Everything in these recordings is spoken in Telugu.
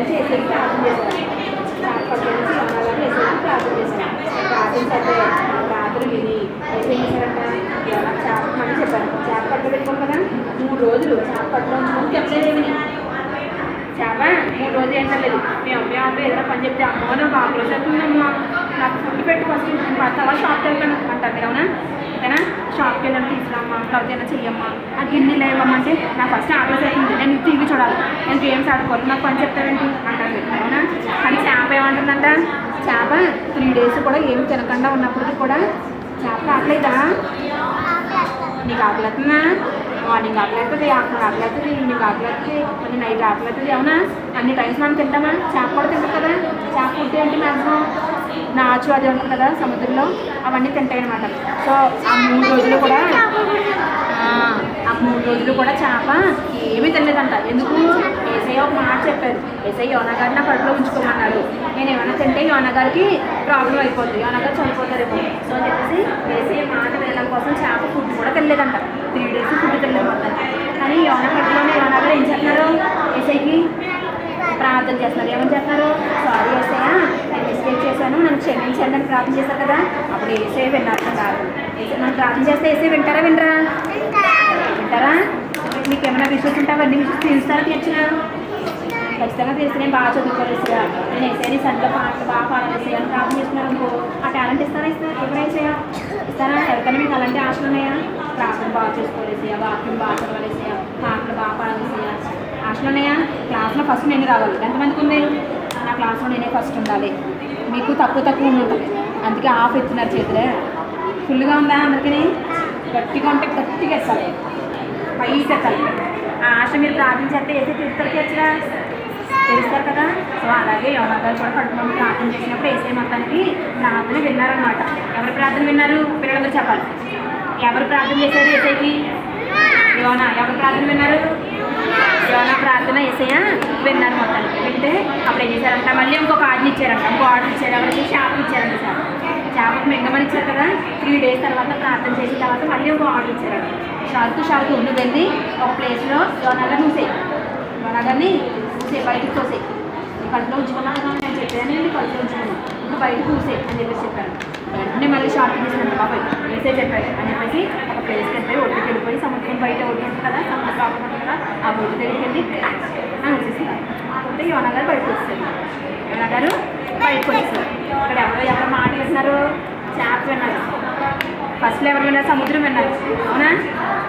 నుంచి ఏసైకి ప్రార్థన చేశాను. పట్ల నుంచి యోనాగారిని ఏసైకి ప్రార్థన చేశాను. ప్రార్థన ప్రార్థన విని ఏసై చేశారంట, ఎలా చేపమని చెప్పారు. చేప పట్ల పెట్టుకోం కదా, 3 రోజులు చేప పట్ల ఉంచుకొని చెప్పలేదేమి. చేప 3 రోజులు ఏం చెప్పలేదు. మీ అమ్మాయి ఏదైనా పని చెప్తే అమ్మో నా బాగా రోజు అవుతుందమ్మా, నాకు ఫుడ్ పెట్టి ఫస్ట్ తర్వాత షాప్కి వెళ్తాను అంటారు మీరు. అవునా? ఓకేనా? షాప్కి వెళ్ళాను తీసుకురామ్మా, తర్వాత ఏమైనా చెయ్యమ్మా, ఆ గిన్నెలు లేవమ్మా అంటే నాకు ఫస్ట్ ఆకలి అవుతుంది, నేను టీవీ చూడాలి, నేను గేమ్స్ ఆడుకోవాలి, నాకు పని చెప్తారేంటి అంటారు మీరు. అవునా? కానీ చేప ఏమంటుందంట, చేప 3 days కూడా ఏమి తినకుండా ఉన్నప్పటికీ కూడా చేప ఆకలేదా? నీకు ఆకలి అవుతుందా? మార్నింగ్ ఆకలి అవుతుంది, ఆఫ్టర్నూన్ ఆకలి అవుతుంది, ఈవినింగ్ ఆకలి అవుతుంది, మళ్ళీ నైట్ ఆకలి అవుతుంది. అవునా? అన్ని టైమ్స్ మనం తింటామా? చేప కూడా తింటాం కదా. చేప ఫుడ్ ఏంటి మ్యాక్సిమం నాచు అది ఉంటుంది కదా సముద్రంలో, అవన్నీ తింటాయి అనమాట. సో ఆ 3 రోజులు కూడా చేప ఏమీ తినలేదంట. ఎందుకు? ఏసయ్య ఒక మాట చెప్పారు. ఏసయ్య యోనాగారిని నా కడుపులో ఉంచుకోమన్నారు. నేను ఏమైనా తింటే యోనాగారికి ప్రాబ్లం అయిపోద్ది, యోనాగారు చనిపోతారేమో. సో అని చెప్పేసి ఏసయ్య మాట వినడం కోసం చేప ఫుడ్ కూడా తినలేదంట. 3 days ఫుడ్ తినలేదు మొత్తం. కానీ యోనా కడుపులోనే యోనాగారు ఏం చేస్తున్నారు? ఏసయ్యకి ప్రార్థన చేస్తున్నారు. ఏమని చేస్తున్నారు? సారీ ఏసయ్య, నేను మిస్టేక్ చేశాను, నన్ను క్షమించండి అని ప్రార్థన చేశారు కదా. అప్పుడు ఏసయ్య విన్నారు కాదు. మనం ప్రార్థన చేస్తే ఏసయ్య వింటారా? వింటారా? మీకు ఏమైనా విషయం ఉంటే అవన్నీ విషయం తీరుస్తారా? ఖచ్చితంగా తీస్తే నేను బాగా చదువుకోలేసా, నేను ఏసైనా సంట్లో పాటలు బాగా పాడాలేసా అని ప్రార్థన చేస్తున్నారు అనుకో, ఆ టాలెంట్ ఇస్తారా? ఎవరు ఏసయ్యా ఇస్తారా? ఎవరికైనా మీకు అలాంటి ఆశలు ఉన్నాయా? ప్రార్థన బాగా చేసుకోలేసా, వాక్యం బాగా చదవాలేసా, పాటలు బాగా పాడాలేసా ఆశలు ఉన్నాయా? క్లాస్లో ఫస్ట్ నేను రావాలి. ఎంతమందికి ఉంది? నా క్లాస్లో నేనే ఫస్ట్ ఉండాలి. మీకు తక్కువ ఉంటుంది, అందుకే ఆఫ్ ఎత్తున్నారు చేతులే. ఫుల్గా ఉందా? అందుకని గట్టిగా ఉంటే గట్టిగా ఎత్తాలి, పైకి ఎత్తాలి. ఆ ఆశ మీరు ప్రార్థన చేస్తే ఏసీ తెలుస్తారు కదా. సో అలాగే యోనాగారు కూడా కడుపులో ప్రార్థన చేసినప్పుడు ఏసై మొత్తానికి ప్రార్థన విన్నారనమాట. ఎవరు ప్రార్థన విన్నారు? పిల్లలందరూ చెప్పాలి. ఎవరు ప్రార్థన చేశారు ఏసైకి? యోనా. ఎవరు ప్రార్థన విన్నారు? యోనా ప్రార్థన ఏసయ్య విన్నారు మొత్తానికి. వింటే అప్పుడు ఏం చేశారంట, మళ్ళీ ఇంకొక ఆర్డర్ ఇచ్చారంట. ఆర్డర్ ఇచ్చారు. ఎవరికి? చేపలు ఇచ్చారంట. చేపకు మింగమని ఇచ్చారు కదా. 3 days తర్వాత ప్రార్థన చేసిన తర్వాత మళ్ళీ ఇంకో ఆర్డర్ ఇచ్చారంట. షార్కు నువ్వు వెళ్ళి ఒక ప్లేస్లో యోనాగారిని యోనాగారిని బయటకు తోసేయి, నీ కడుపులో ఉంచుకున్నాను కదా నేను చెప్పాను, నీ కడుపులో ఉంచుకున్నాను, నువ్వు బయటకు చూసే అని చెప్పేసి చెప్పాను. వెంటనే మళ్ళీ షార్ట్ తీసుకున్నాను బాబాయ్ వేసే చెప్పాడు అని చెప్పేసి ఒక ప్లేస్కి వెళ్ళిపోయి ఒడ్డుకి వెళ్ళిపోయి సముద్రం బయట ఒడ్డు ఉంటుంది కదా, సముద్రం ఆడుకుంటుంది కదా, ఆ ఒడ్డు దగ్గరికి వెళ్ళి అని వచ్చేస్తున్నారు. అంటే యోనాగారు బయటకు వస్తారు. యోనాగారు బయటకు వచ్చేస్తారు. ఇక్కడ ఎవరు మాట వేస్తున్నారు? చేప విన్నారు. ఫస్ట్లో ఎవరు విన్నారు? సముద్రం విన్నారు. అవునా?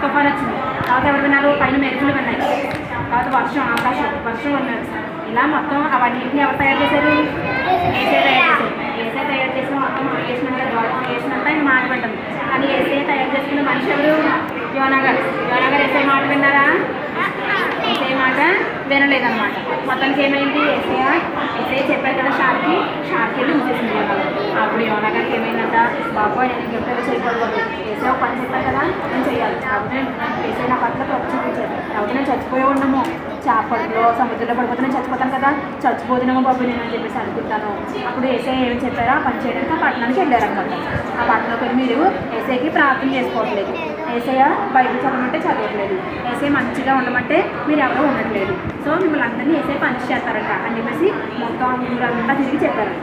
తుఫాన్ వచ్చింది. తర్వాత ఎవరు విన్నారు? పైన మెరుపులు విన్నాయి. తర్వాత వర్షం విన్నారు. ఇలా మొత్తం అవన్నింటిని ఎవరు తయారు చేశారు? ఏసై తయారు చేసిన మొత్తం వేసినంత ఆయన మాట వింటుంది. కానీ ఏసై తయారు చేసుకున్న మనిషి ఎవరు? యోనాగారు ఏసై మాట విన్నారా? ఏసై మాట వినలేదన్నమాట. మొత్తానికి ఏమైంది? ఏసై చెప్పారు కదా షార్కి వెళ్ళి ఉంచేసింది యోనాగారు. అప్పుడు యోనాగారికి ఏమైందంట, బాబోయ్ నేను ఎప్పుడైనా చేయకూడదు, ఏసై ఒక పని చెప్పారు కదా నేను చేయాలి, కాబట్టి ఏసై నా పట్ల తప్పు చూపించారు, కాబట్టి నేను చచ్చిపోయి ఉన్నాము, చేపల్లో సముద్రంలో పడిపోతే నేను చచ్చిపోతాను కదా, చచ్చిపోతున్నామో బాబు నేను అని చెప్పేసి అనుకుంటాను. అప్పుడు ఏసై ఏమి చెప్పారో ఆ పని చేయడానికి ఆ పట్టణానికి వెళ్ళారనమాట. ఆ పట్టణంలో మీరు ఏసైకి ప్రార్థన చేసుకోవట్లేదు, ఏసయ్య బైబిల్ చదవమంటే చదవట్లేదు, ఏసై మంచిగా ఉండమంటే మీరు ఎవరో ఉండట్లేదు, సో మిమ్మల్ని అందరినీ ఏసై పని చేస్తారంట అని చెప్పేసి మొత్తం ఊరంతా తిరిగి చెప్పారు.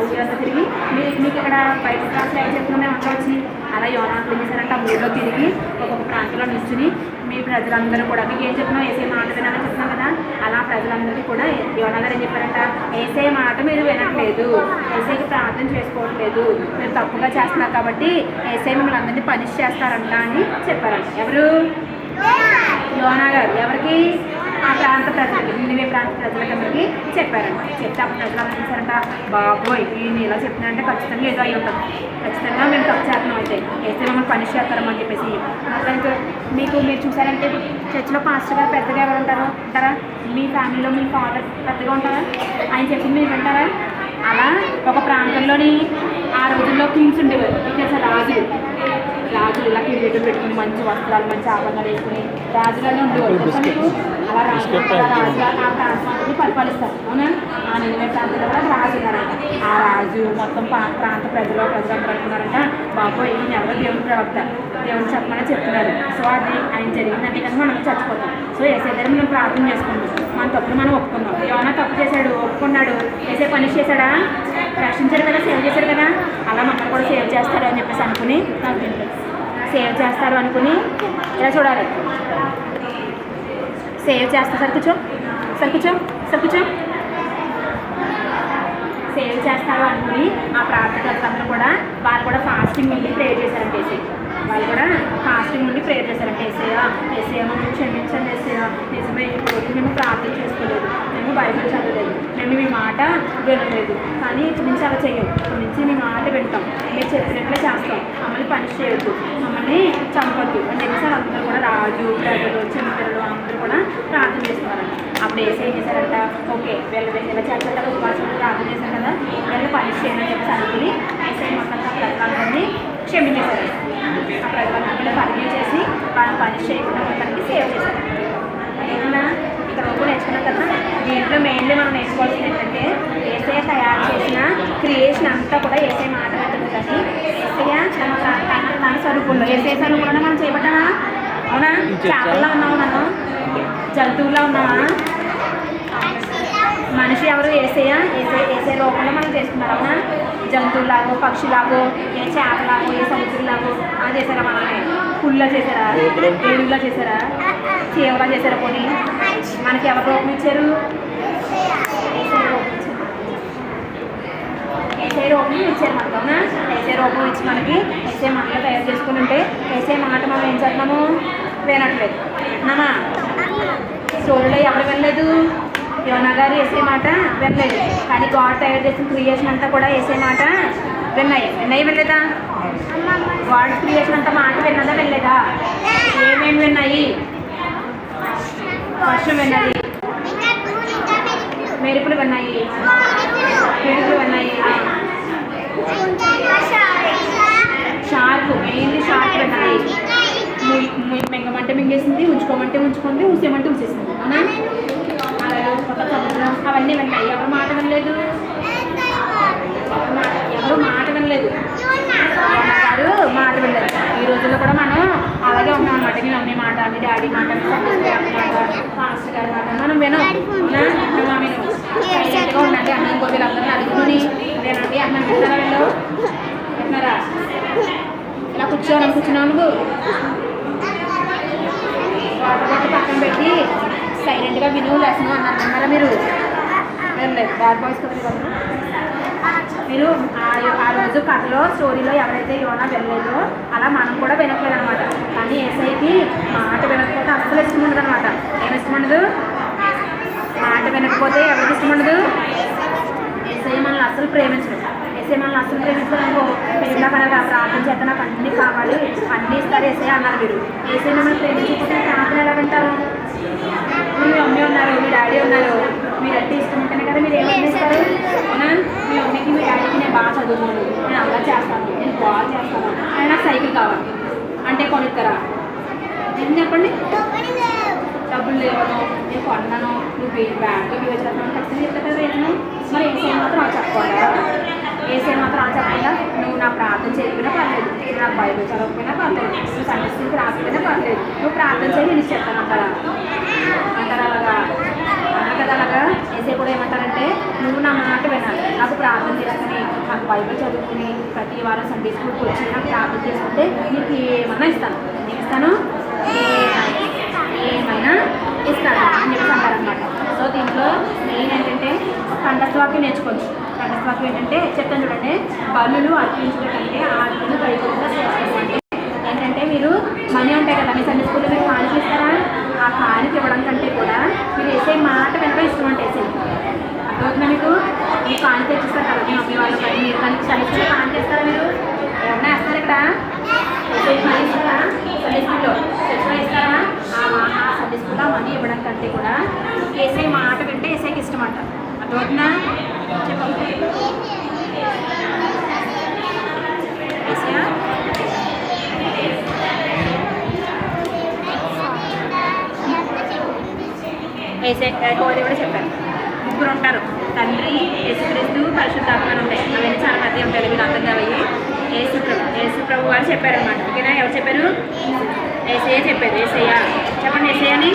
ఊరంతా తిరిగి మీకు ఇక్కడ బయట క్లాస్లో ఏం చెప్తున్నా మేము వచ్చి అలా యోనాలు ఏం చేశారంటే ఆ ఊళ్ళో తిరిగి ఒక్కొక్క ప్రాంతంలో నిల్చుని మీ ప్రజలందరూ కూడా మీకు ఏం చెప్తున్నాం ఏసై మాట వినాలని చెప్తున్నాం కదా, అలా ప్రజలందరికీ కూడా యోనాగారు ఏం చెప్పారంట, ఏసై మాట మీరు వినట్లేదు, ఏసైకి ప్రార్థన చేసుకోవట్లేదు, మీరు తప్పుగా చేస్తున్నారు కాబట్టి ఏసై మిమ్మల్ని అందరినీ పనిష్ చేస్తారంట అని చెప్పారంట. ఎవరు? యోనాగారు. ఎవరికి? ఆ ప్రాంత ప్రజలకి, నినివే ప్రాంత ప్రజలకందరికీ చెప్పారంట. చెప్తే అప్పుడు ప్రజలు అలా చేశారంట, బాబోయ్ ఈయన ఇలా చెప్తున్నారంటే ఖచ్చితంగా ఏదో అయ్యి ఉంటుంది, ఖచ్చితంగా మేము తప్పు చేస్తున్నాం, అయితే వేస్తే మమ్మల్ని పనిష్ చేస్తారని చెప్పేసి. మొత్తానికి మీరు చూసారంటే చర్చిలో పాస్టర్ గారు పెద్దగా ఎవరు ఉంటారా? మీ ఫ్యామిలీలో మీ ఫాదర్ పెద్దగా ఉంటారా? ఆయన చెప్పింది మీరు వింటారా? అలా ఒక ప్రాంతంలోని ఆ రోజుల్లో కింగ్స్ ఉండేవారు, ఇక్కడ రాజులు ఇలా కిరీటం పెట్టుకుని మంచి వస్త్రాలు మంచి ఆభరణాలు వేసుకుని రాజుగానే ఉండేవారు. అలా రాజుగా ఆ ప్రాంతాన్ని పరిపాలిస్తారు. అవునా? ఆ నినివే ప్రాంతంలో కూడా రాజు ఉన్నారంట. ఆ రాజు మొత్తం ప్రాంత ప్రజలందరూ అనుకున్నారంట, బాబోయ్ ఈయన ఎవరో దేవుని ప్రవక్త, దేవుని చెప్పమని చెప్తున్నారు, సో అది ఆయన జరిగిందంటే కనుక మనం చచ్చిపోతాం, సో ఏసై దగ్గర మనం ప్రార్థన చేసుకుంటాం, మన తప్పును మనం ఒప్పుకున్నాం. యోనా తప్పు చేశాడు, ఒప్పుకున్నాడు, ఏసే పనిష్ చేశాడా? రక్షించాడు కదా, సేవ్ చేశాడు కదా. అలా మమ్మల్ని కూడా సేవ్ చేస్తాడు అని చెప్పేసి అనుకుని సేవ్ చేస్తారు అనుకుని ఇలా చూడాలి. సేవ్ చేస్తా సరికూచో సరికూచో సరికూచో సేవ్ చేస్తారు అనుకుని ఆ ప్రార్థనలందరూ కూడా వాళ్ళు కూడా ఫాస్టింగ్ ఉండి ప్రేయర్ చేశారంటే వాళ్ళు కూడా ఫాస్టింగ్ నుండి ప్రేయర్ చేశారంటే ఏసయ్య మమ్మల్ని క్షమించండి ఏసయ్య, నిజమే ఇప్పుడు మేము ప్రార్థన చేసుకోలేదు, మేము బైబిల్ చదవలేదు, మేము మీ మాట వినలేదు, కానీ ఇప్పటి నుంచి అలా చెయ్యం, ఇప్పటి నుంచి మీ మాట వింటాం, మీరు చెప్పినట్లే చేస్తాం, మమ్మల్ని పనిష్ చేయొద్దు, మమ్మల్ని చంపొద్దు అని చెప్పేసి అందరూ కూడా రాజు ప్రజలు చిన్నపిల్లలు అందరూ కూడా ప్రార్థన చేస్తున్నారంట. అప్పుడు ఏం చేశారంట, ఓకే వీళ్ళు ఇలా చేస్తారు కదా, ఉపవాసం ప్రార్థన చేశారు కదా, వీళ్ళు పనిష్ చేయని చెప్పేసి అనుకుని ఏసై మొత్తం ప్రజలందరినీ క్షమించేశారు. ఆ ప్రజలందరినీ పరిచయం చేసి వాళ్ళని పనిష్ చేయకుండా మొత్తానికి సేవ్ చేశారు. ఏమన్నా ఇక్కడ వరకు నేర్చుకున్నాం కదా. దీంట్లో మెయిన్లీ మనం నేర్చుకోవాల్సింది ఏంటంటే ఏసయ్య తయారు చేసిన క్రియేషన్ అంతా కూడా ఏసయ్య మాట ఉంటుంది. కానీ ఏసయ్య తన స్వరూపంలో ఏసయ్య స్వరూపంలో మనం చేయబడ్డామా? అవునా? చేపల్లో ఉన్నాము, మనం జంతువుల్లో ఉన్నామా? మనిషి ఎవరు? ఏసయ్య ఏసే రూపంలో మనం చేసుకున్నారు. అవునా? జంతువులాగో పక్షులాగో ఏ చేపలాగో ఏ సముద్రంలాగో అలా చేశారా? మనమే పుల్లా చేశారా? ఏడుగులా చేశారా? చీవలా చేశారా? పోనీ మనకి ఎవరు రూపం ఇచ్చారు? ఏసే రూపం ఇచ్చారు మనకు. అవునా? ఏసే రూపం ఇచ్చి మనకి ఏసే మాటలు తయారు చేసుకుని ఉంటే ఏసే మాట మనం ఏం చేస్తున్నాము? వినట్లేదు. అమ్మా స్టోరీలో ఎవరు వెళ్ళలేదు? యోనా గారు ఏసే మాట వినలేదు, కానీ గాడ్ తయారు చేసిన క్రియేషన్ అంతా కూడా ఏసే మాట విన్నాయి. వెళ్ళలేదా? గాడ్ క్రియేషన్ అంతా మాట విన్నదా వెళ్ళలేదా? ఏమేమి విన్నాయి? వర్షం విన్నది, మెరుపులు విన్నాయి, పిడుగులు విన్నాయి, షార్క్ మెయిన్లీ షార్క్ విన్నాయి. మింగమంటే మింగేసింది, ఉంచుకోమంటే ఉంచుకుంది, ఊసేమంటే ఊసేసింది. అవునా? సముద్రం అవన్నీ విన్నాయి. ఎవరు మాట వినలేదు? ఎవరు మాట వినలేదు? గారు మాట వినలేదు. ఈ రోజుల్లో కూడా మనం అలాగే ఉన్నాం అన్నమాట. మీ మమ్మీ మాట, మీ డాడీ మాట, మాస్టర్ గారి మాట మనం వినం. సైలెంట్గా ఉండండి. అన్నం ఇంకో వీళ్ళందరినీ అడుగుని వినండి. అన్నం వింటారా? వీళ్ళు వింటున్నారా? ఇలా కూర్చున్నావు నువ్వు వాటర్ బాటిల్ పక్కన పెట్టి సైలెంట్గా విను లెసను అన్నారా మీరు? వెళ్ళలేదు. బ్యాడ్ బాయ్స్ కదా మీరు. ఆ రోజు కథలో స్టోరీలో ఎవరైతే యోనా వెళ్ళలేదో అలా మనం కూడా వినట్లేదు అనమాట. కానీ ఏసైకి మాట వినకపోతే అస్సలు ఇష్టం ఉండదు అనమాట. ఏమి ఇష్టం ఉండదు? మాట వినకపోతే ఎవరికి ఇష్టం ఉండదు? ఏసై మనల్ని అస్సలు ప్రేమించదు. ఏసై మనల్ని అస్సలు ప్రేమించడానికి పెళ్ళిలా కనగా ప్రార్థన చేత నాకు అన్నీ కావాలి, అన్నీ ఇస్తారు ఏసై అన్నారు మీరు. ఏసై మిమ్మల్ని ప్రేమించకపోతే ప్రార్థన ఎలా వింటారు? మీ మమ్మీ ఉన్నారు, మీ డాడీ ఉన్నారు, మీరు అంటే ఇష్టం ఉంటేనే కదా మీరు ఏమని చేస్తారు? అవునా? మీ మమ్మీకి మీ డాడీకి నేను బాగా చదువుకోను, నేను అలా చేస్తాను, నేను బాగా చేస్తాను అని నాకు సైకిల్ కావాలి అంటే కొనిస్తారా? ఏం చెప్పండి? డబ్బులు లేవను, నేను కొన్నాను, నువ్వు బ్యాంక్లో వేసేస్తాను ఖచ్చితంగా చెప్తా కదా రేటును. మరి ఏసై మాత్రం అలా చెప్పకుండా నువ్వు నా ప్రార్థన చేయకపోయినా పర్లేదు, నాకు బైబిల్ చదవకపోయినా పర్లేదు, నువ్వు సండే స్కూల్కి రాకపోయినా పర్లేదు, నువ్వు ప్రార్థన చేయి నేను చెప్తాను అంటారా? అలాగా అన్న కదా. అలాగా ఏసై కూడా ఏమంటారంటే నువ్వు నా మాట వినాలి, నాకు ప్రార్థన చేసుకుని నాకు బైబిల్ చదువుకుని ప్రతి వారం సండే స్కూల్కి వచ్చి నాకు ప్రార్థన చేసుకుంటే నీకు ఏమైనా ఇస్తాను, నేను ఇస్తాను, ఏమైనా ఇస్తాను అని చెప్పి అంటారనమాట. సో దీంట్లో మెయిన్ ఏంటంటే కంఠస్వాక్యం నేర్చుకోవచ్చు. కంఠస్వాక్యం ఏంటంటే చెప్తాను చూడండి. బలులు అర్పించడం కంటే ఆత్మను బయటకుండా చేస్తారు. అంటే ఏంటంటే మీరు మనీ ఉంటాయి కదా, మీ సండే స్కూల్లో మీరు కానుక ఇస్తారా? ఆ కానుక ఇవ్వడం కంటే కూడా మీరు వేసే మాట వెనక ఇష్టం అంటే వేసే అర్థమవుతుందా మీకు? మీరు కానుక తెచ్చిస్తారు కదా మీ మమ్మీ వాళ్ళు, కానీ మీరు కానీ సండే స్కూల్లో కానుక ఇస్తారా? మీరు ఎవరైనా వేస్తారు ఇక్కడ? మనీ ఇస్తారా? సండే స్కూల్లో చర్చలో ఇస్తారా? ఆ సండే స్కూల్లో మనీ ఇవ్వడం కంటే కూడా వేసే మాట వింటే వేసేకి ఇష్టం అంట. అర్థమవుతుందా? చెప్పండి. హోలీ కూడా చెప్పారు. ముగ్గురు ఉంటారు, తండ్రి, యేసుక్రీస్తు, పరిశుద్ధాత్మ అని ఉంటాయి. అవన్నీ చాలా పెద్దవి ఉంటాయి, మీరు అర్థం కావాలి. యేసు ప్రభు వారు చెప్పారనమాట. ఓకేనా? ఎవరు చెప్పారు? ఏసయ్య చెప్పారు. ఏసయ్య చెప్పండి. ఏసయ్య అని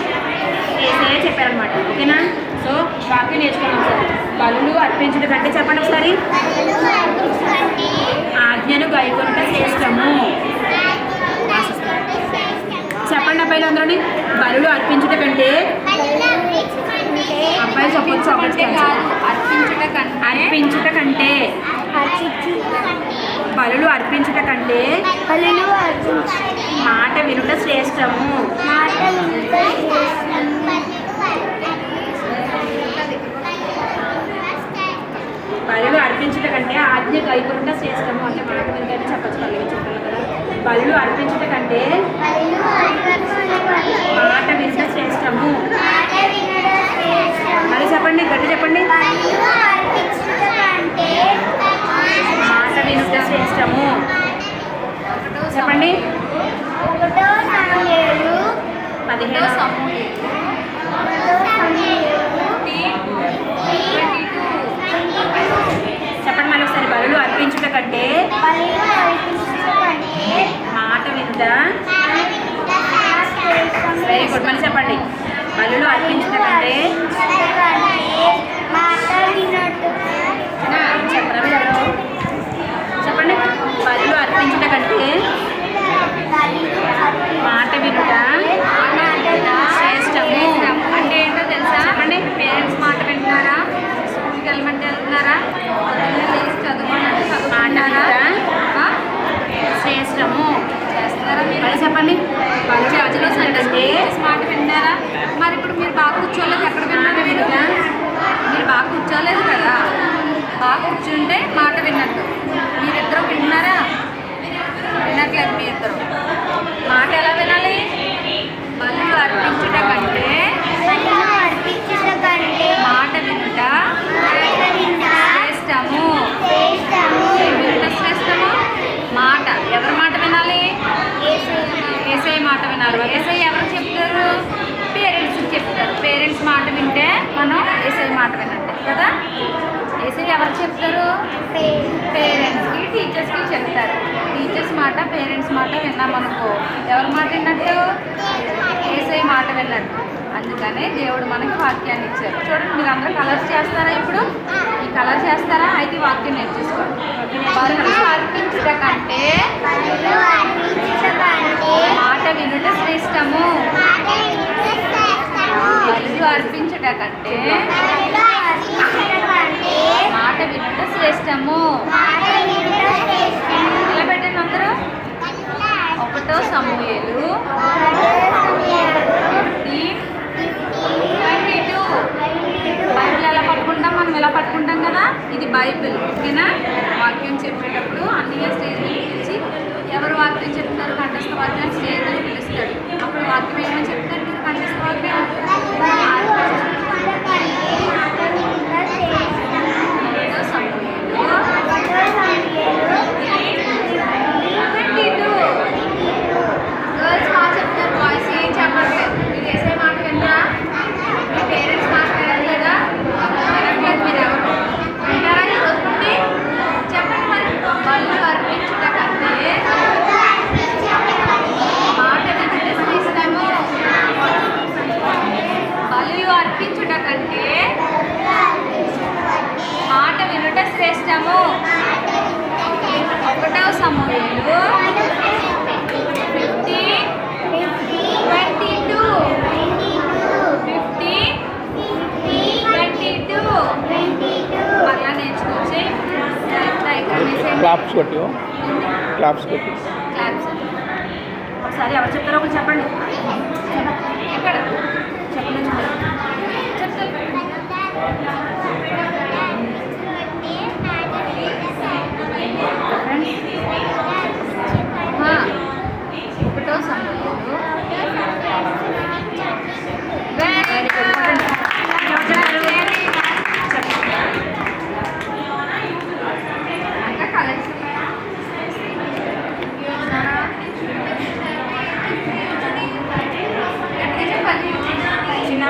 ఏసయ్య చెప్పారనమాట. ఓకేనా? సో వాక్యం నేర్చుకున్నాం సార్. బలులు అర్పించడం కంటే చెప్పండి ఒకసారి. ఆజ్ఞను గైకొనుట శ్రేష్టము. చెప్పండి అబ్బాయిలు అందరూ. బలులు అర్పించుట కంటే అబ్బాయి చెప్పొచ్చు అర్పించుట కంటే బలులు అర్పించుట కంటే మాట వినుట శ్రేష్టము. బలులు అర్పించుట కంటే ఆజ్ఞ గైకొనుట శ్రేష్టము. అంటే మాట వినుటని చెప్పచ్చు. కలిగి చెప్పాలి కదా. బలులు అర్పించుట కంటే మాట వినుట శ్రేష్టము. మరి చెప్పండి, గట్టి చెప్పండి. మాట వినుట శ్రేష్టము. చెప్పండి. 15 చెప్పండి మళ్ళీ ఒకసారి. బలులు అర్పించుట కంటే మాట వినుట. Very good. మళ్ళీ చెప్పండి. బలులు అర్పించుట కంటే చెప్పరా చెప్పండి. బలులు అర్పించుట కంటే మాట వినుట శ్రేష్టము. అంటే ఏంటో తెలుసా? చెప్పండి. పేరెంట్స్ మాట వింటున్నారా? స్కూల్కి వెళ్ళమంటే వెళ్తున్నారా? చదువుకుంటారా? శ్రేష్టము చేస్తున్నారా మీరు? చెప్పండి. చర్చిలో సండే మాట వింటున్నారా? మరి ఇప్పుడు మీరు బాగా కూర్చోలేదు. ఎక్కడ విన్నారు? మీరు బాగా కూర్చోలేదు కదా. బాగా కూర్చుంటే మాట విన్నట్టు. మీరిద్దరూ వింటున్నారా? వినట్లేదు మీ ఇద్దరు. మాట ఎలా వినాలి? బలులు అర్పించుట కంటే మాట వినుట శ్రేష్టము. వినుట శ్రేష్టము. మాట ఎవరి మాట వినాలి? ఏసై మాట వినాలి. ఏసై ఎవరు చెప్తారు? పేరెంట్స్ చెప్తారు. పేరెంట్స్ మాట వింటే మనం ఏసై మాట వినంటే కదా. ఏసై ఎవరు చెప్తారు? పేరెంట్స్కి, టీచర్స్కి చెప్తారు. టీచర్స్ మాట, పేరెంట్స్ మాట విన్నామనుకో ఎవరి మాట విన్నట్టు? ఏసై మాట విన్నట్టు. అందుకనే దేవుడు మనకి వాక్యాన్ని ఇచ్చారు. చూడండి, మీరు అందరూ కలర్స్ చేస్తారా? ఇప్పుడు ఈ కలర్ చేస్తారా? అయితే వాక్యం నేర్చేసుకోండి. బలులు అర్పించుట కంటే మాట వినుట శ్రేష్టము. బలులు అర్పించుట కంటే మాట వినుట శ్రేష్టము. ఇలా పెట్టండి అందరూ. 1 సమూయేలు 15:22. బైబిల్ ఎలా పట్టుకుంటాం? మనం ఎలా పట్టుకుంటాం కదా. ఇది బైబిల్. ఓకేనా? వాక్యం చెప్పేటప్పుడు అన్నయ్య స్టేజ్ మీద పిలిచి ఎవరు వాక్యం చెప్తారు? కంఠస్థ వాక్యం స్టేజ్ మీద పిలుస్తాడు. అప్పుడు వాక్యం ఏమని చెప్తారు? మీరు కంఠస్థ వాక్యం గర్ల్స్ బాగా చెప్తారు. బాయ్స్ ఏం చెప్పట్లేదు. మీరు వేసే మాట వింటారా? మీ పేరెంట్స్ మాట వినట్లేదా? వినట్లేదు. మీరు ఎవరు వింటారా? ఈరోజు నుండి చెప్పండి. మరి బలులు అర్పించుట కంటే మాట వినుట శ్రేష్టము. బలులు అర్పించుట కంటే మాట వినుట శ్రేష్టము. 1 సమూయేలు 15:22. మరలా నేర్చుకొచ్చి క్లాప్స్ కొట్టి ఒకసారి ఎవరు చెప్తారో ఒకటి చెప్పండి. ఎక్కడ చెప్పండి. ఒకటో సమయంలో చిన్న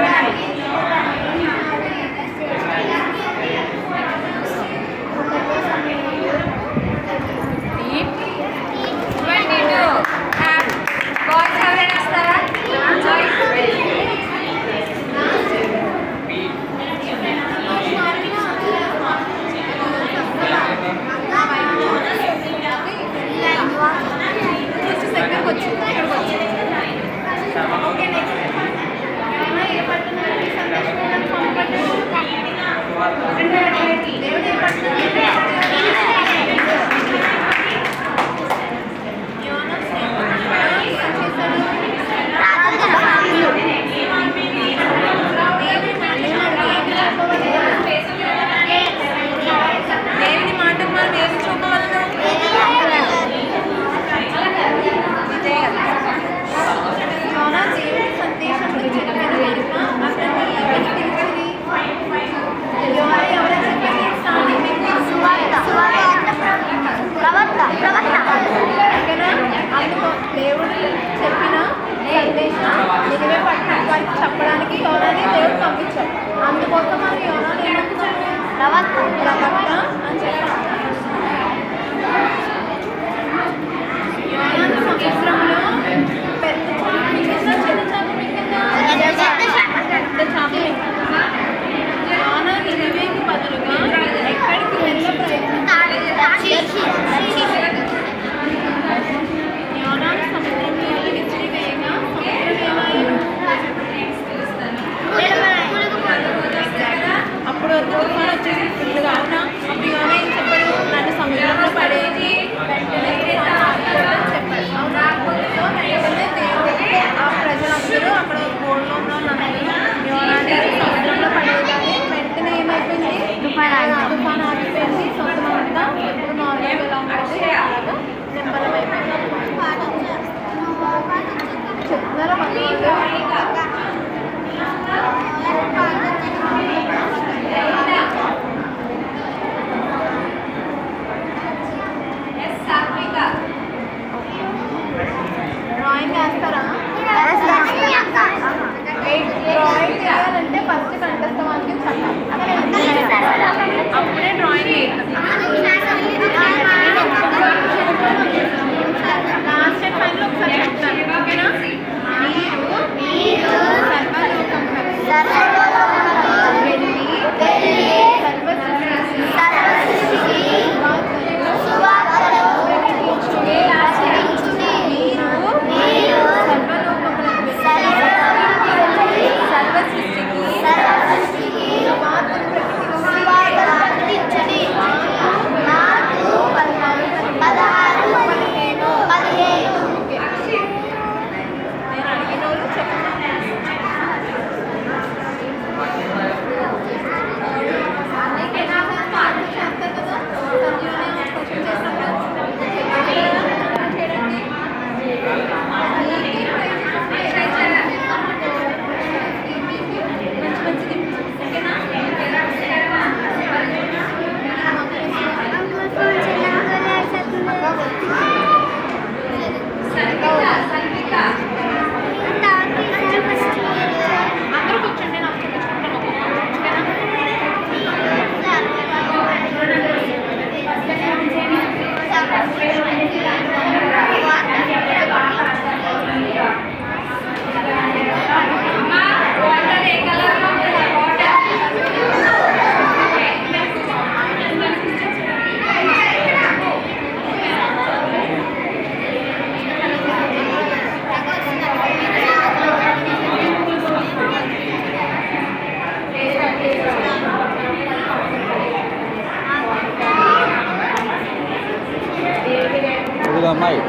ఇదిగో అమ్మాయి,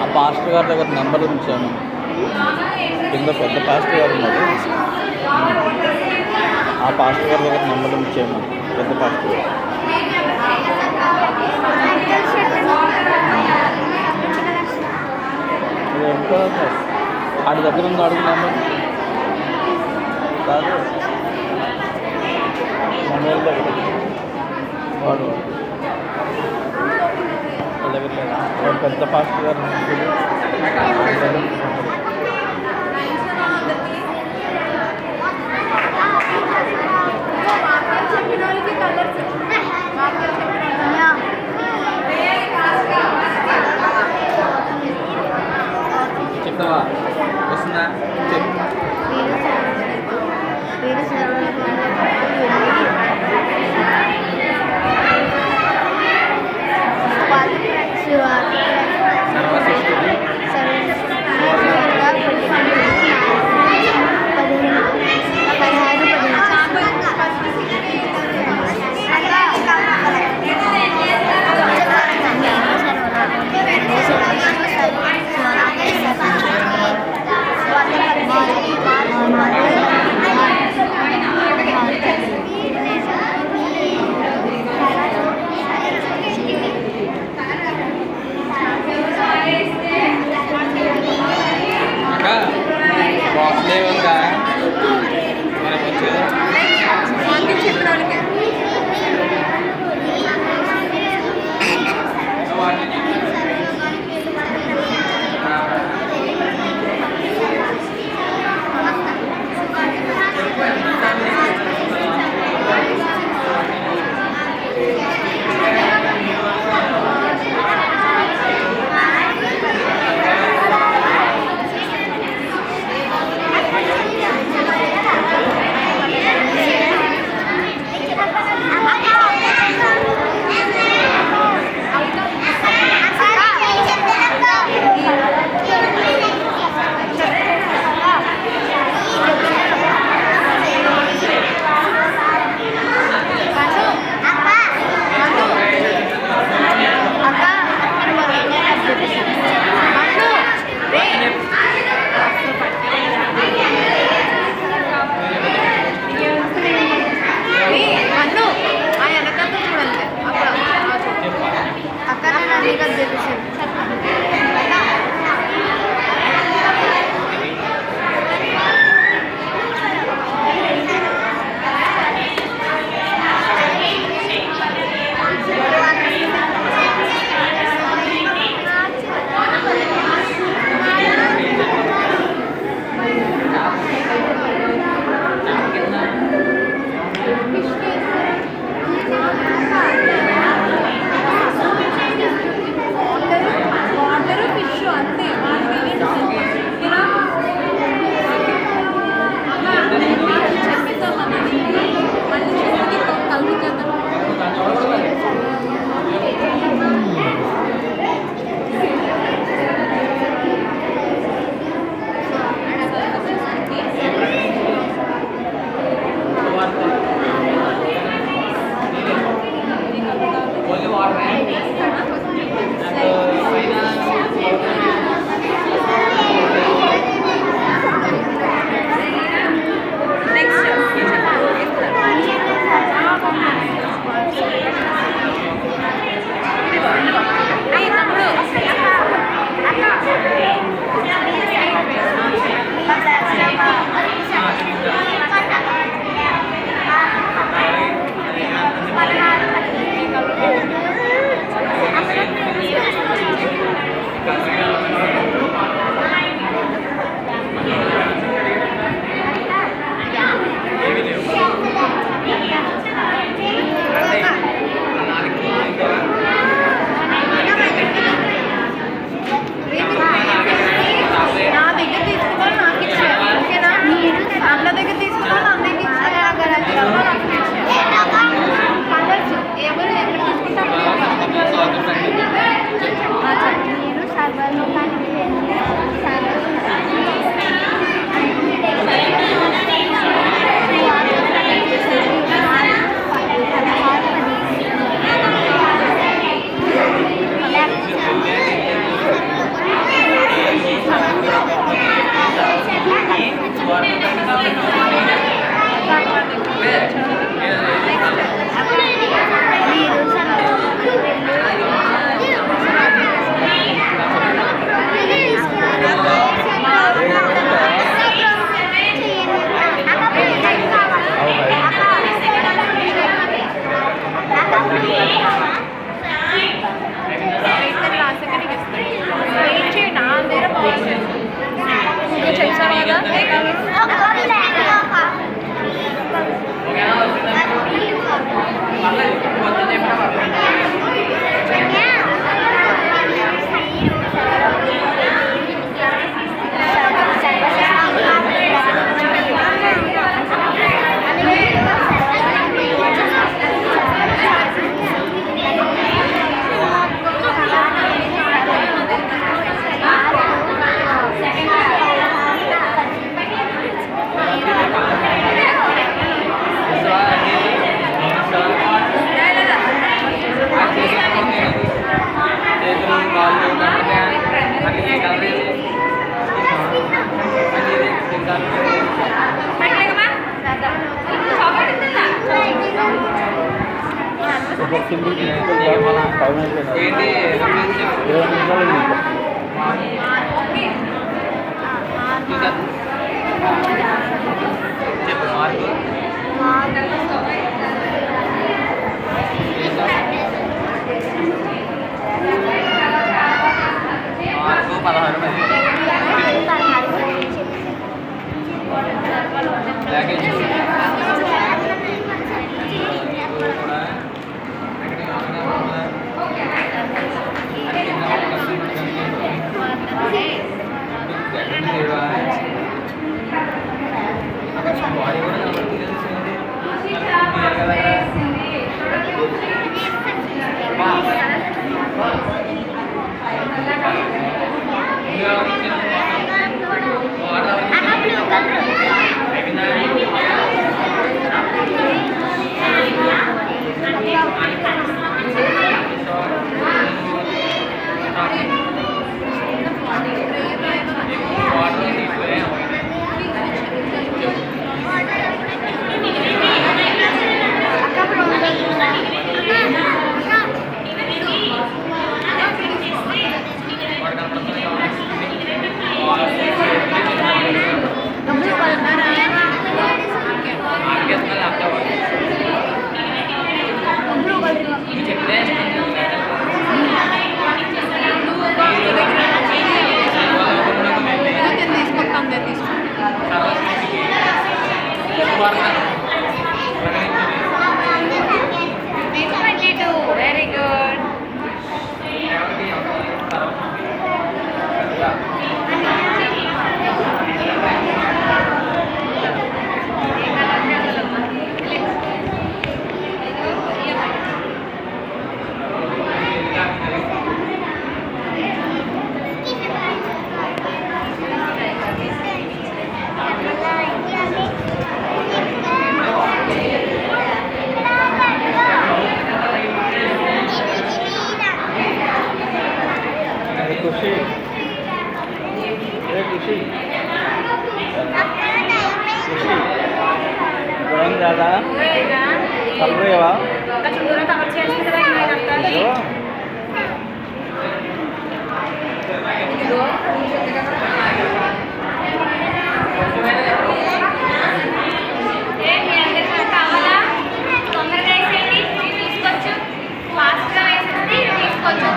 ఆ పాస్టర్ గారి దగ్గర నెంబర్ ఉంచాను. కింద పెద్ద పాస్టర్ గారు ఉన్నారు, ఆ పాస్టర్ గారి దగ్గర నెంబర్ ఉంచాము. పెద్ద పాస్టర్ గారు ఎంతో ఆడి దగ్గర ఉంది, అడుగు నెంబర్ కాదు, మొబైల్ దగ్గర వాడు దగ్గర లేదా, వాడు పెద్ద పాస్టర్ గారు చెప్తావా? వస్తుందా? చెప్పు. ఒక సింగిల్ తీసుకుంటే 5 మినిట్స్ 20 నిమిషాలు చెప్పు mark mark 16 package very good. Khushi Khushi Khushi drawing రాదా కలరేవా కొంచెం దూరం కవర్ చేయాలి కదా ఇదిగో కావాలా తొందరగా వేసేయండి తీసుకోవచ్చు ఫాస్ట్గా వేసేసి తీసుకోవచ్చు.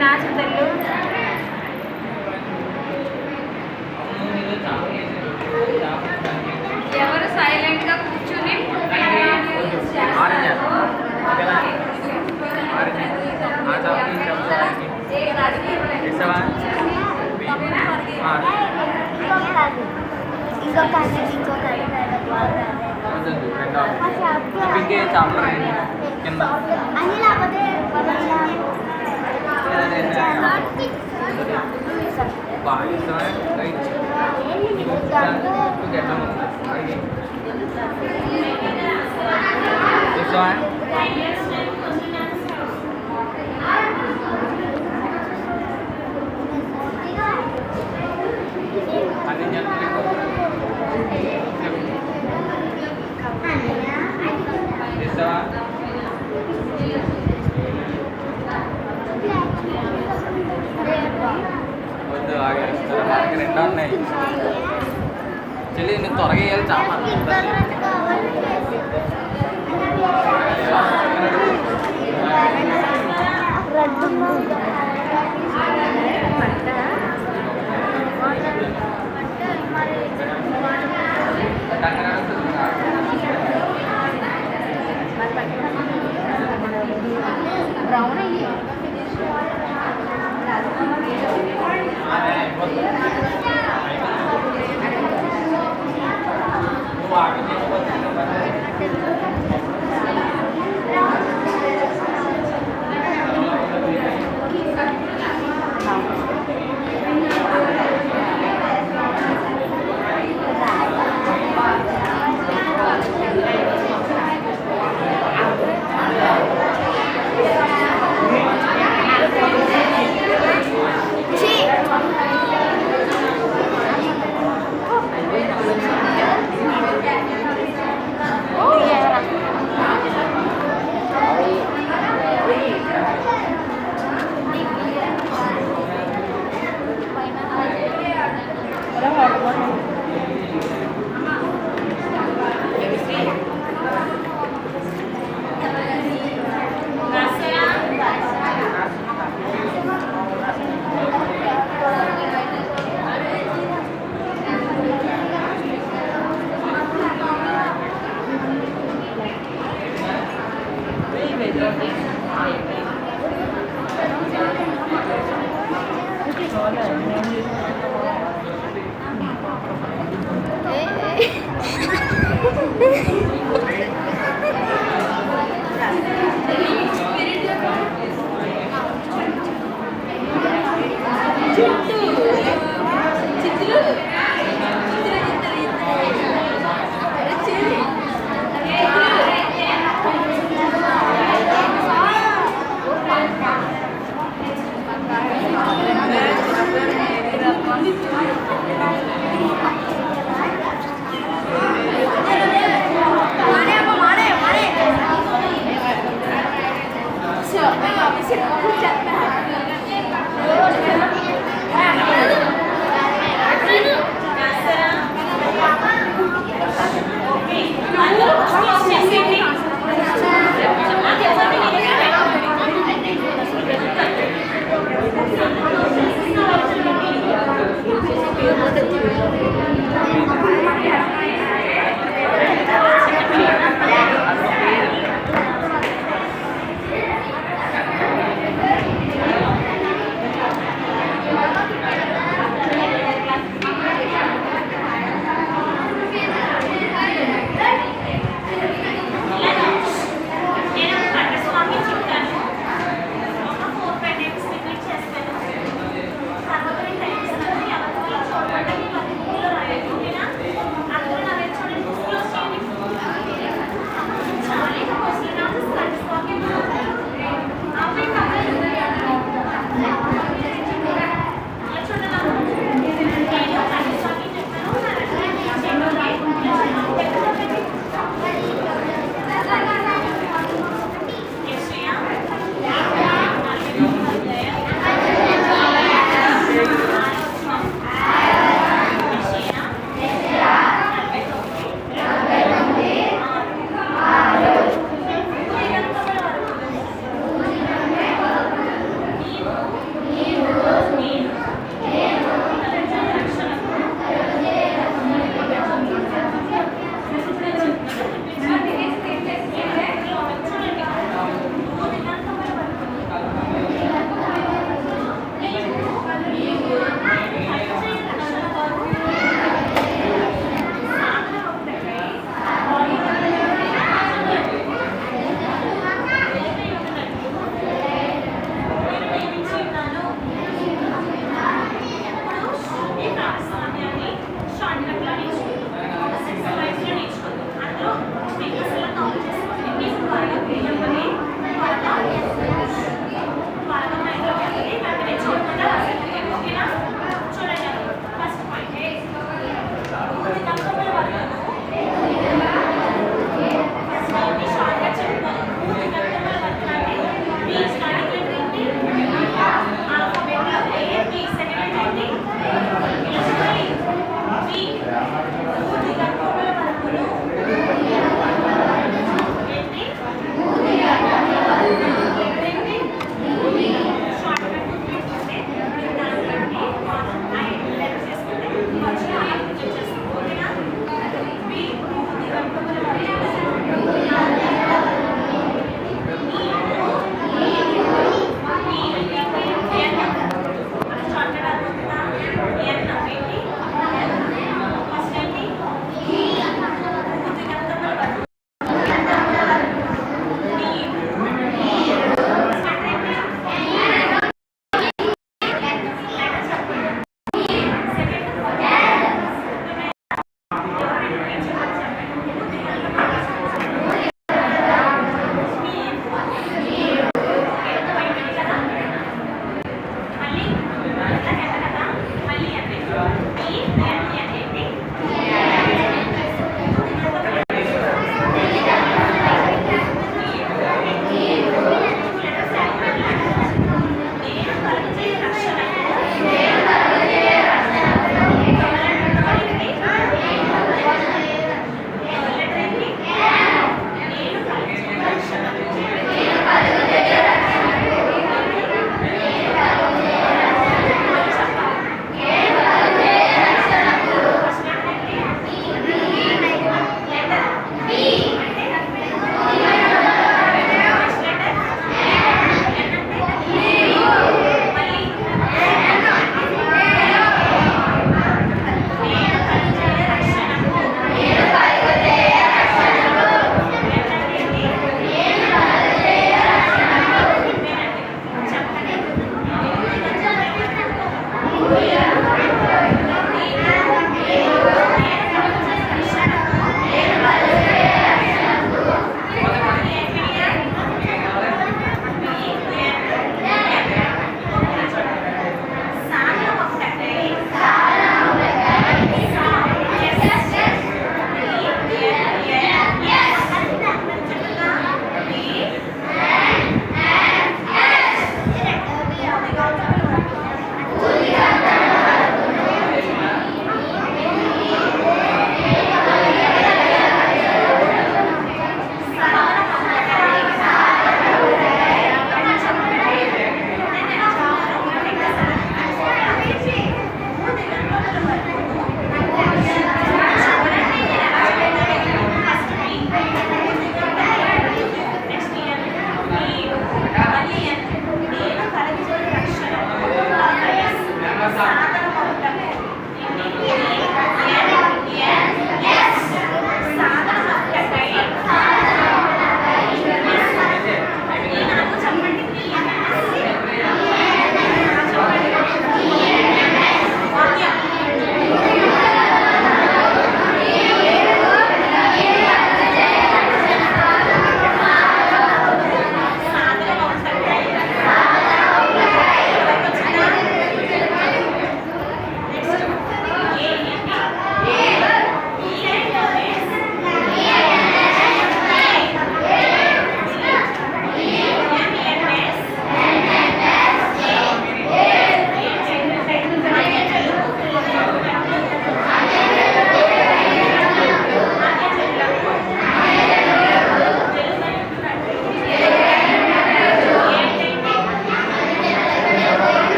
నా చెల్లెళ్ళు ఎవరు సైలెంట్గా కూర్చుని ఇంకే చాపలు కింద బాగా ఇష్టమే రైట్ ఇష్టమా అన్ని చెప్పలేదు ఇష్టమా వద్దు ఆగే రెండే ఉన్నాయి చెల్లి నేను త్వరగా వేయాలి చాలా బ్రౌన్ అయ్యి అక్కడ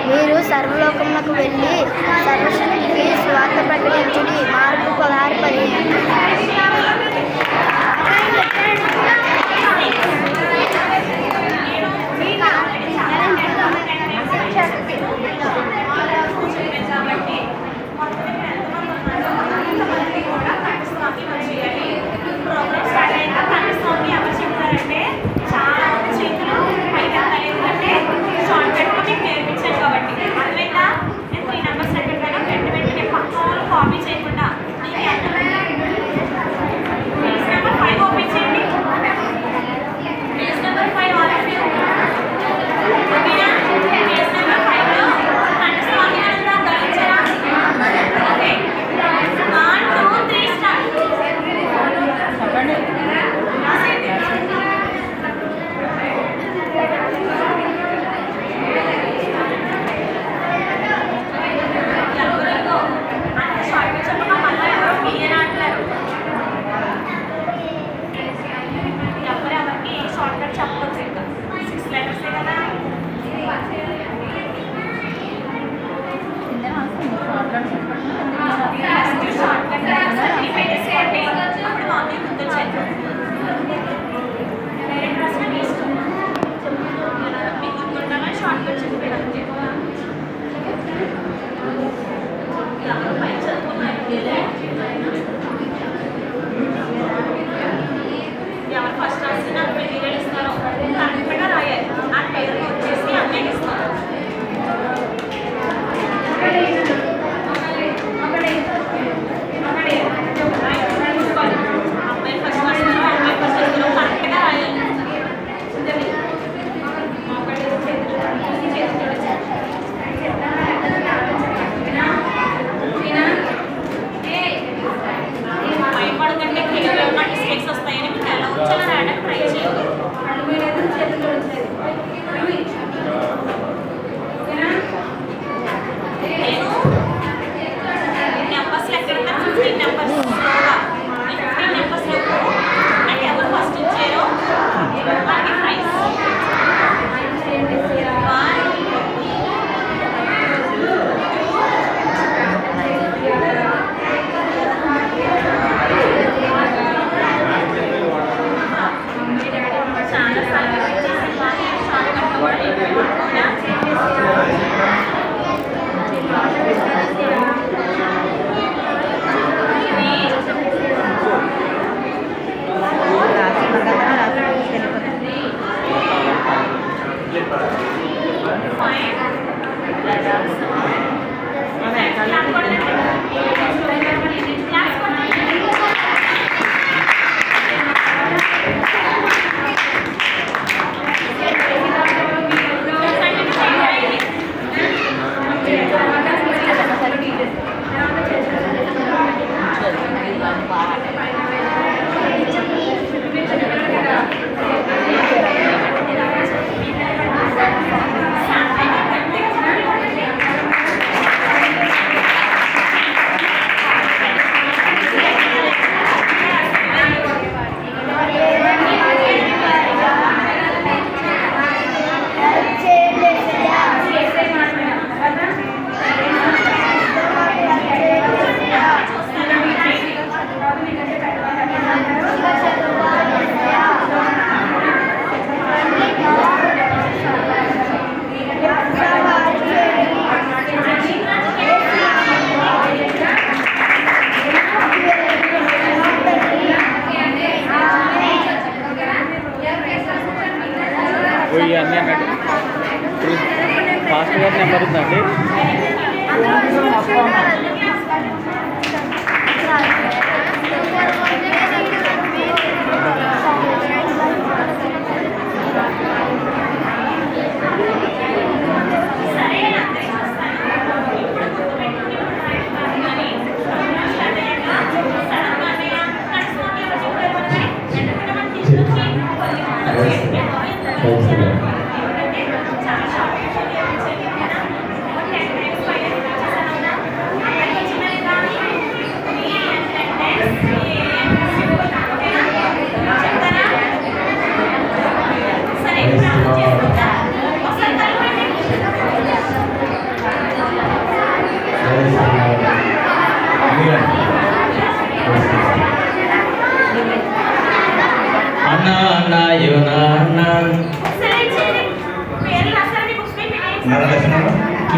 మీరు సర్వలోకములకు వెళ్ళి సర్వశక్తికి స్వార్థ ప్రకటించుడి. మార్పు 16:15. ప్రోగ్రామ్ స్టార్ట్ అయ్యాక కనిపిస్తుంది ఎవరు చెప్తారంటే చాలా మంది చేతులు పైకి ఎత్తాలి. ఎందుకంటే షార్ట్ కట్లో మీకు నేర్పించాను కాబట్టి. అర్థమైందా? నేను 3 నెంబర్స్ చెప్పాను. వెంటనే పక్కన కాపీ చేయకుండా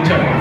కూర్చోండి.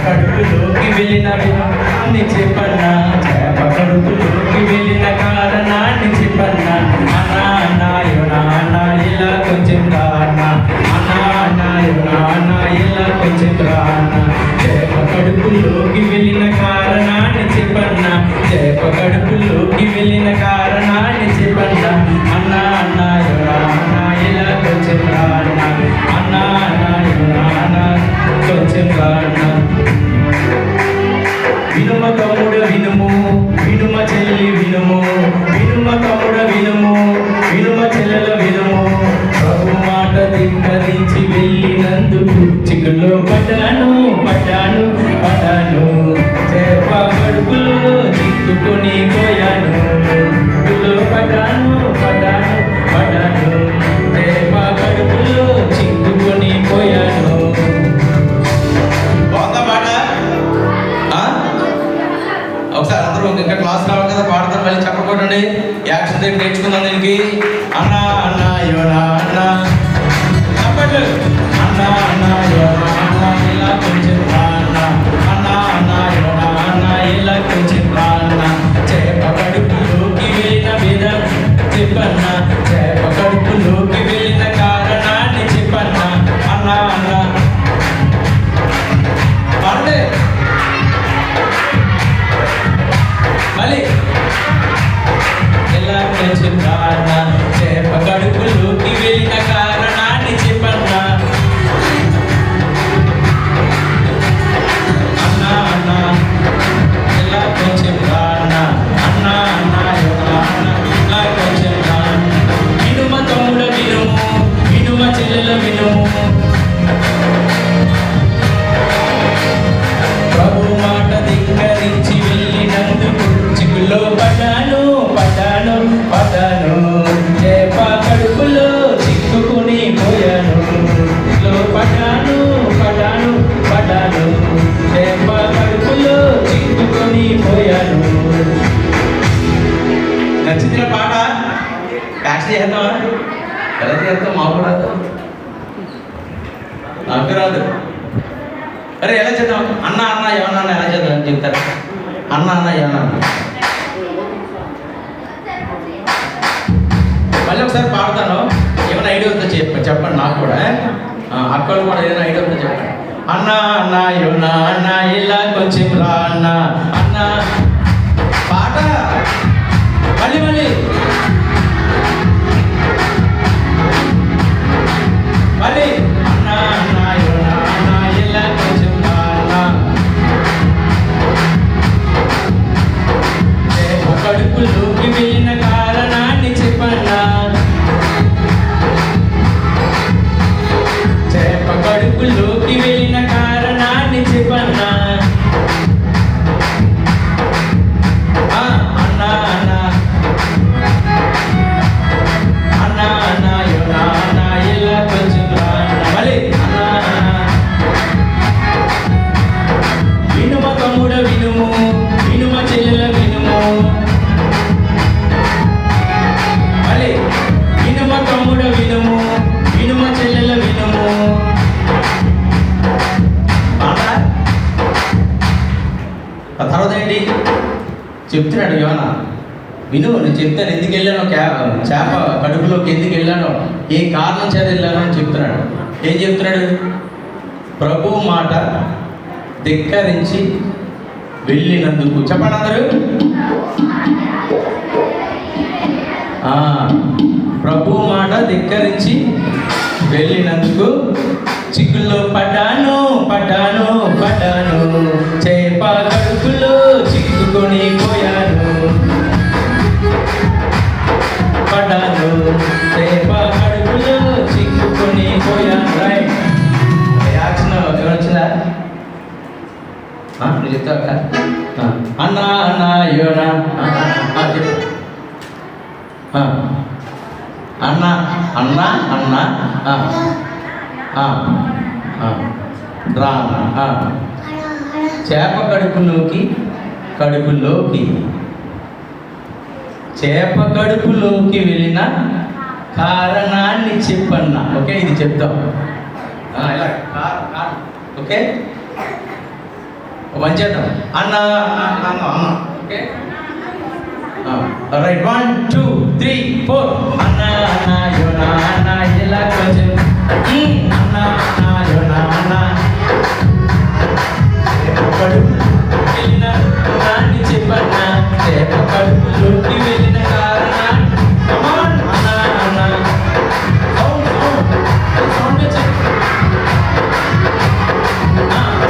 కడుపులోకి వెళ్ళిన విధాన్ని చెప్పన్నా, చేప కడుపులోకి వెళ్ళిన కారణాన్ని చెప్పన్నా. అన్నా అన్నాయో నాన్న ఇలా కొంచెం రాన్న, అన్నా అన్నాయో నాన్న ఇలా కొంచెం రాన్న. చేప కడుపులోకి వెళ్ళిన కారణాన్ని చెప్పన్నా, చేప కడుపులోకి వెళ్ళిన కారణాన్ని చెప్పన్నా. అన్నా అన్నాయో నాన్న ఇలా కొంచెం రాన్న, అన్నా అన్నాయో నాన్న కొంచెం రాన్న. వినుమ తమ్ముడు వినుము, వినుమ చెల్లి వినుము, వినుమ తమ్ముడు వినుము, వినుమ చెల్లెల వినుము. ప్రభు మాట ధిక్కరించి వెళ్ళినందుకు చిక్కులో పడ్డాను పడ్డాను పడ్డాను. చేప కడుపులో చిక్కుకొని పోయాను, చిక్కులో పడ్డాను పడ్డాను పడ్డాను. చేప కడుపులో చిక్కుకొని పోయాను. ఒకసారి అందరూ ఇంకా క్లాస్ రావాలి కదా, పాడతారు, మళ్ళీ చెప్పకూడండి. యాక్షన్ దగ్గర నేర్చుకుందాం దీనికి. అన్నా అన్నాయో నాన్న చెప్పండి. అన్నా అన్నాయో నాన్న ఇలా కొంచెం రాన్న, అన్నా అన్నాయో నాన్న ఇలా కొంచెం రాన్న. చేప కడుపులోకి వెళ్ళిన విధం చెప్పన్నా, చేప కడుపులోకి వెళ్ళిన కారణాన్ని చెప్పన్నా. అన్నా అన్నా అంటే మళ్ళీ ఎలా చెప్పన్నా, చేప కడుపులోకి వెళ్ళిన కారణాన్ని చెప్పన్నా. అన్నా అన్నా ఎలా కొంచెం రాన్నా, అన్నా అన్నాయో నాన్న ఇలా కొంచెం రాన్న. వినుమ తమ్ముడ వినుము, వినుమ చెల్లెల వినుము. ప్రభు మాట ధిక్కరించి వెళ్ళినందుకు చిక్కులో పడ్డాను పడ్డాను పడ్డాను. చేప కడుపులో చిక్కుకుని పోయాను, చిక్కులో పడ్డాను పడ్డాను పడ్డాను. చేప కడుపులో చిక్కుకొని పోయాను. నచ్చింది పాట? యాక్షన్ చేద్దామా? ఎలా చేస్తాం? మాకు రాదు, నాకు రాదు. అరే ఎలా చేద్దాం? అన్న అన్న ఏమన్నా ఎలా చేద్దాం అని చెప్తారు. అన్న అన్న ఏమన్నా మళ్ళీ ఒకసారి పాడతాను. ఏమైనా ఐడియా ఉందో చెప్పండి నాకు కూడా. అక్కడ కూడా ఏదైనా ఐడియా ఉందో చెప్పండి. అన్న అన్న ఏమన్నా అన్న ఇలా కొంచెం రా అన్న, అన్న పాట మళ్ళీ మళ్ళీ మళ్ళీ. అన్న అన్న ఏమన్నా అన్న ఇలా కొంచెం రా అన్న. కడుపులోకి వెళ్ళిన కారణాన్ని చెప్పన్నా, చేప కడుపులోకి వెళ్ళిన కారణాన్ని చెప్పన్నా. అన్నా అన్నా అన్నా అన్నా యో నాన్న ఇలా కొంచెం రాన్న. మళ్ళీ అన్నా వినుమ తమ్ముడ వినుము, వినుమ చెల్లెల వినుము. మళ్ళీ వినుమ తమ్ముడ వినుము, వినుమ చెల్లెల వినుము. ఆ తర్వాత ఏంటి చెప్తున్నాడు యోన, విను నేను చెప్తాను ఎందుకు వెళ్ళానో, చేప కడుపులోకి ఎందుకు వెళ్ళానో, ఏ కారణం చేత వెళ్ళానో అని చెప్తున్నాడు. ఏం చెప్తున్నాడు? ప్రభు మాట ధిక్కరించి వెళ్ళినందుకు. చెప్పండి అందరూ. ప్రభు మాట ధిక్కరించి వెళ్ళినందుకు చిక్కుల్లో పడ్డాను పడ్డాను పడ్డాను, చేప కడుపులో చిక్కుకొని పోయాను. పడ్డాను చేప కడుపులో చిక్కుకొని పోయాను. రైట్. యాక్షన్ ఎవరు వచ్చిందా? నువ్వు చెప్తావు అన్నా అన్నా యోనా చెప్పు. అన్నా అన్నా అన్నా రా. చేప కడుపులోకి చేప కడుపులోకి వెళ్ళిన కారణాన్ని చెప్పన్నా. ఓకే, ఇది చెప్తాం. ఇలా ఓకే, పని చేద్దాం. అన్నా ఓకే, రైట్. 1 2 3 4. అన్నా అన్నా యోనా అన్నా ఇలా కొంచెం అన్నా అన్నా యోనా అన్నా కడుపు వెళ్ళిన కారణాన్ని చెప్పన్నా. చేప కడుపులోకి వెళ్ళిన కారణాన్ని. అన్నా అన్నా సౌండ్ చెప్పు.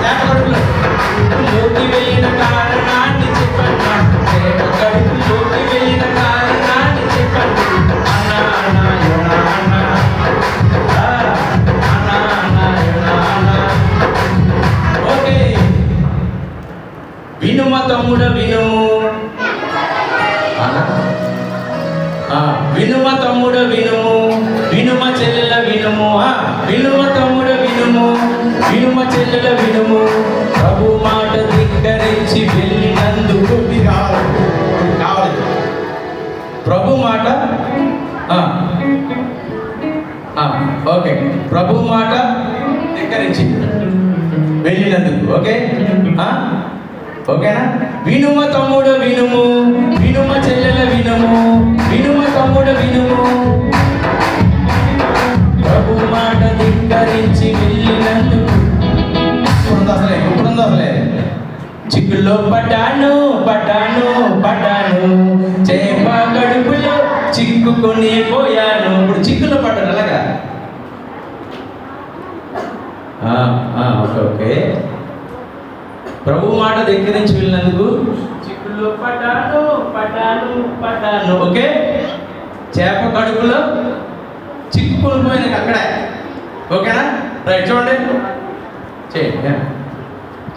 చేప కడుపులోకి వెళ్ళిన కారణాన్ని చెప్పన్నా. చేప కడుపులోకి వెళ్ళిన కారణాన్ని చెప్పన్నా. అన్నా అన్నా యోనా అన్నా అన్నా అన్నా యోనా అన్నా. ఓకే, వినుమ తమ్ముడు వినుము. వినుమ తమ్ముడు వినుము, వినుమ చెల్లెల వినుము. వినుమ తమ్ముడు వినుము, వినుమ చెల్లెల వినుము. ప్రభు మాట ధిక్కరించి వెళ్ళినందుకు కావాలి. ప్రభు మాట ఓకే, ప్రభు మాట ధిక్కరించి వెళ్ళినందుకు. ఓకే ఓకేనా? వినుమ తమ్ముడు వినుము, వినుమ చెల్లెల వినుము. వినుమ తమ్ముడు వినుము, ప్రభు మాట ధిక్కరించి వెళ్ళినందుకు. అసలే చిక్కుల్లో పడ్డాను పడ్డాను పడ్డాను, చేప కడుపులో చిక్కుకొని పోయాను. ఇప్పుడు చిక్కుల్లో పడ్డాను. అలాగా ఓకే ఓకే. ప్రభు మాట దగ్గర నుంచి వెళ్ళినందుకు చిక్కుల్లో పడ్డాను పడ్డాను పడ్డాను. ఓకే, చేప కడుపులో చిక్కుకొని పోయినాక అక్కడే. ఓకేనా? రైట్, చూడండి చేయండి.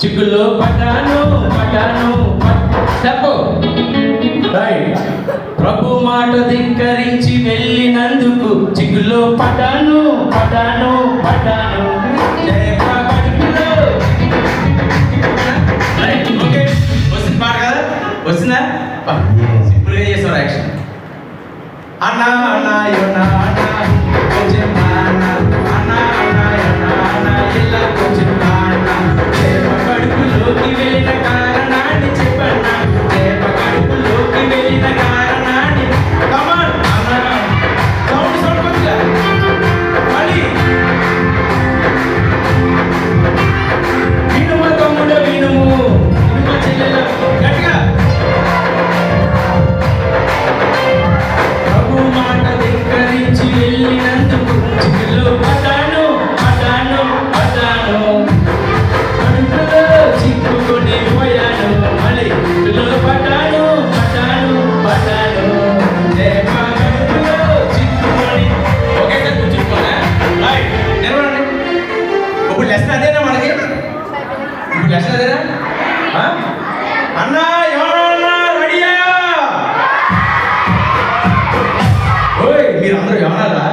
చిక్కుల్లో పడ్డాను పడ్డాను చెప్పు. రైట్. ప్రభు మాట ధిక్కరించి వెళ్ళినందుకు చిక్కుల్లో పడ్డాను పడ్డాను పడ్డాను, చేప కడుపులో. Right, okay. వస్తుంది పాట కదా? వస్తుందా? సింపుల్గా చేస్తాం యాక్షన్. అన్నా అన్నా యోనా అన్నా కొంచెం అన్నా అన్నా అన్నా యోనా అన్నా ఇలా కొంచెం అన్నా. చేప కడుపులోకి వెళ్ళిన కారణాన్ని చెప్పన్నా. చేప కడుపులోకి వెళ్ళిన కారణాన్ని. కమాన్ అన్నా. సౌండ్ కొద్దిగా మళ్ళీ. వినుమ తమ్ముడు వినుము, వినుమ చెల్లెల గట్టిగా. ప్రభు మాట ధిక్కరించి వెళ్ళినందుకు చిక్కుల్లో పడ్డాను పడ్డాను పడ్డాను, కడుపులో చిక్కుకొని పోయాను. మళ్ళీ చిక్కుల్లో పడ్డాను పడ్డాను పడ్డాను, చేప కడుపులో చిక్కుకొని. Okay sir, కూర్చుకోనా? రైట్, నిలబడండి. ఇప్పుడు లెసన్ అదేనా మనకి? ఇప్పుడు లెసన్ అదేనా? అన్నా ఎవరన్నా రెడీయా? ఓయ్, మీరందరూ యోనాలా?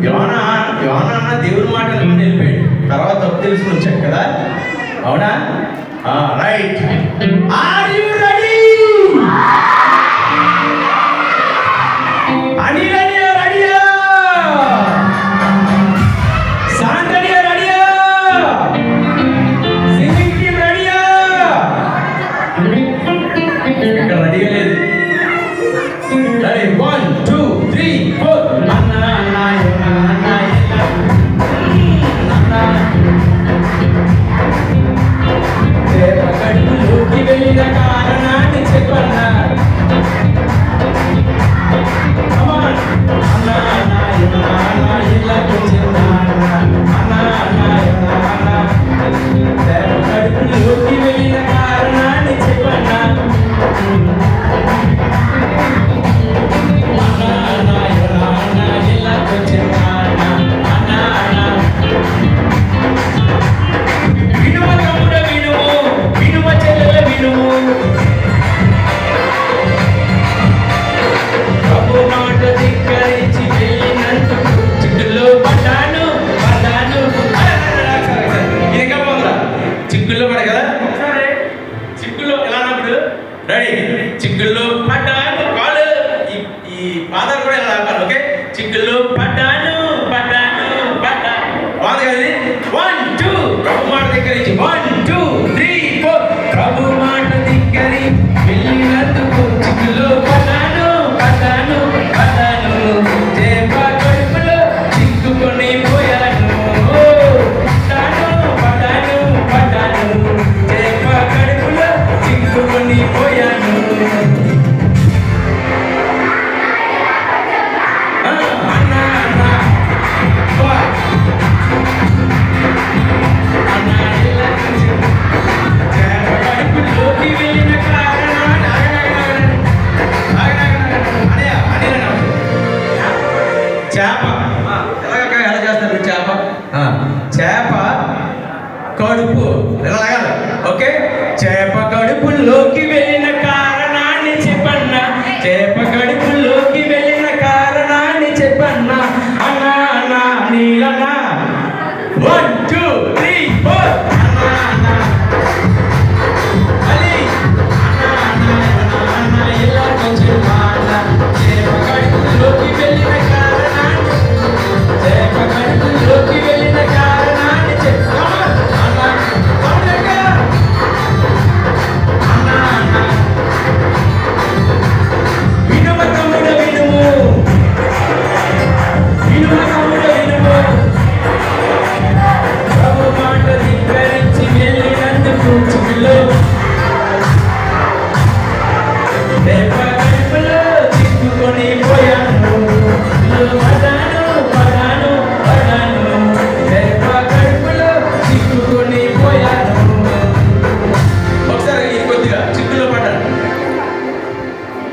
యోనా అన్న దేవుని మాట వెళ్ళిపోయాడు. తర్వాత తప్పు తెలుసుకుని వచ్చాడు కదా, అవునా? రైట్. Are you ready? అనిలనియా రెడీయా? సాంతనియా రెడీయా? సింగింగ్ టీమ్ రెడీయా? ఇక్కడ రెడీగా లేదు. 1 2 3 4. అన్నా అన్నా యోనా అన్నా ఇలా అన్నా. చేప ఇలా లాగాలి. ఓకే, చిక్కుల్లో పడ్డాను పడ్డాను పడ్డాను. బాగుంది కదా ఇది? 1 2 ప్రభు మాట ధిక్కరించి 1 2 3 4 ప్రభు మాట ధిక్కరి వెళ్ళినందుకు చిక్కుల్లో పడ్డాను పడ్డాను పడ్డాను. చేప కడుపులో చిక్కుకొని పోయాను. పడ్డాను పడ్డాను పడ్డాను. చేప కడుపులో చిక్కుకొని పోయాను. చేప ఎలా చేస్తారు? చేప కడుపు ఎలా లాగాలి? ఓకే, చేప కడుపులోకి వెళ్ళిన కారణాన్ని చెప్పన్నా. చేప కడుపులోకి వెళ్ళిన కారణాన్ని చెప్పన్నా. అన్నా అన్నా నీలన్నా 1 2 3 4 అన్నా అన్నా అలి అన్నా అన్నా అన్నా ఇలా కొంచెం మాట. చేప కడుపులోకి వెళ్ళిన కారణాన్ని చేప కడుపులోకి వెళ్ళిన కారణాన్ని చెప్పన్నా. అన్నా అవునగా అన్నా అన్నా వినుమ తమ్ముడు వినుము వినుమ తమ్ముడు వినుము. ప్రభు మాట ధిక్కరించి వెళ్ళినందుకు చిక్కులో చేప కడుపులో చిక్కుకొని పోయాను. పడాను పడాను పడాను. చేప కడుపులో చిక్కుకొని పోయాను. ఒకసారి ఇది కొద్దిగా చిక్కులో పడ్డాను.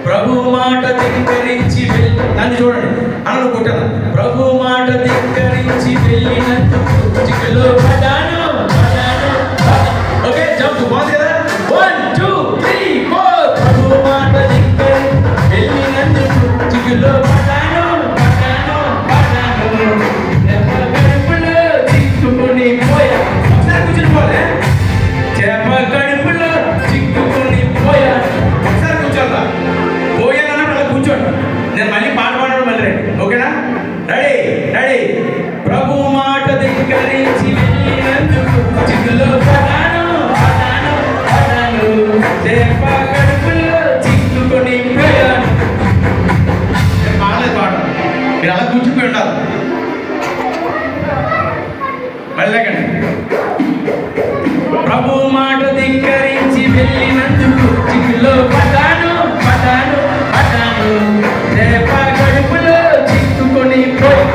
ప్రభు మాట ధిక్కరించి వెళ్ళి నన్ను చూడండి అన్న కొట్టాను. ప్రభు మాట ధిక్కరించి వెళ్ళినందుకు చిక్కులో పడ్డాను పడ్డాను పడ్డాను. ఓకే, జంప్ బాగుంది కదా? 1 2 3 4 ప్రభు మాట ధిక్కరించి వెళ్ళినందుకు చిక్కులో పడ్డాను పడ్డాను పడ్డాను. చేప కడుపులో చిక్కుకొని పోయాను. ఒకసారి కూర్చొని పోలే. చేప కడుపులో చిక్కుకొని పోయాను. ఒకసారి కూర్చోరా. పోయానన్నా మళ్ళీ కూర్చోండి. నేను మళ్ళీ పాట పాడడం మళ్ళీ రండి. ఓకేనా? Ready ready. ప్రభు మాట ధిక్కరించి వెళ్ళినందుకు చిక్కులో పడాను పడాను పడాను. చేప కడుపులో చిక్కుకొని పోయాను. నేను పాడలేదు పాట, మీరు అలా కూర్చుని ఉండాలి. మళ్ళీ లేకండి. ప్రభు మాట ధిక్కరించి వెళ్ళినందుకు చిక్కులో పడ్డాను పడ్డాను పడ్డాను. చేప కడుపులో చిక్కుకొని పోయి.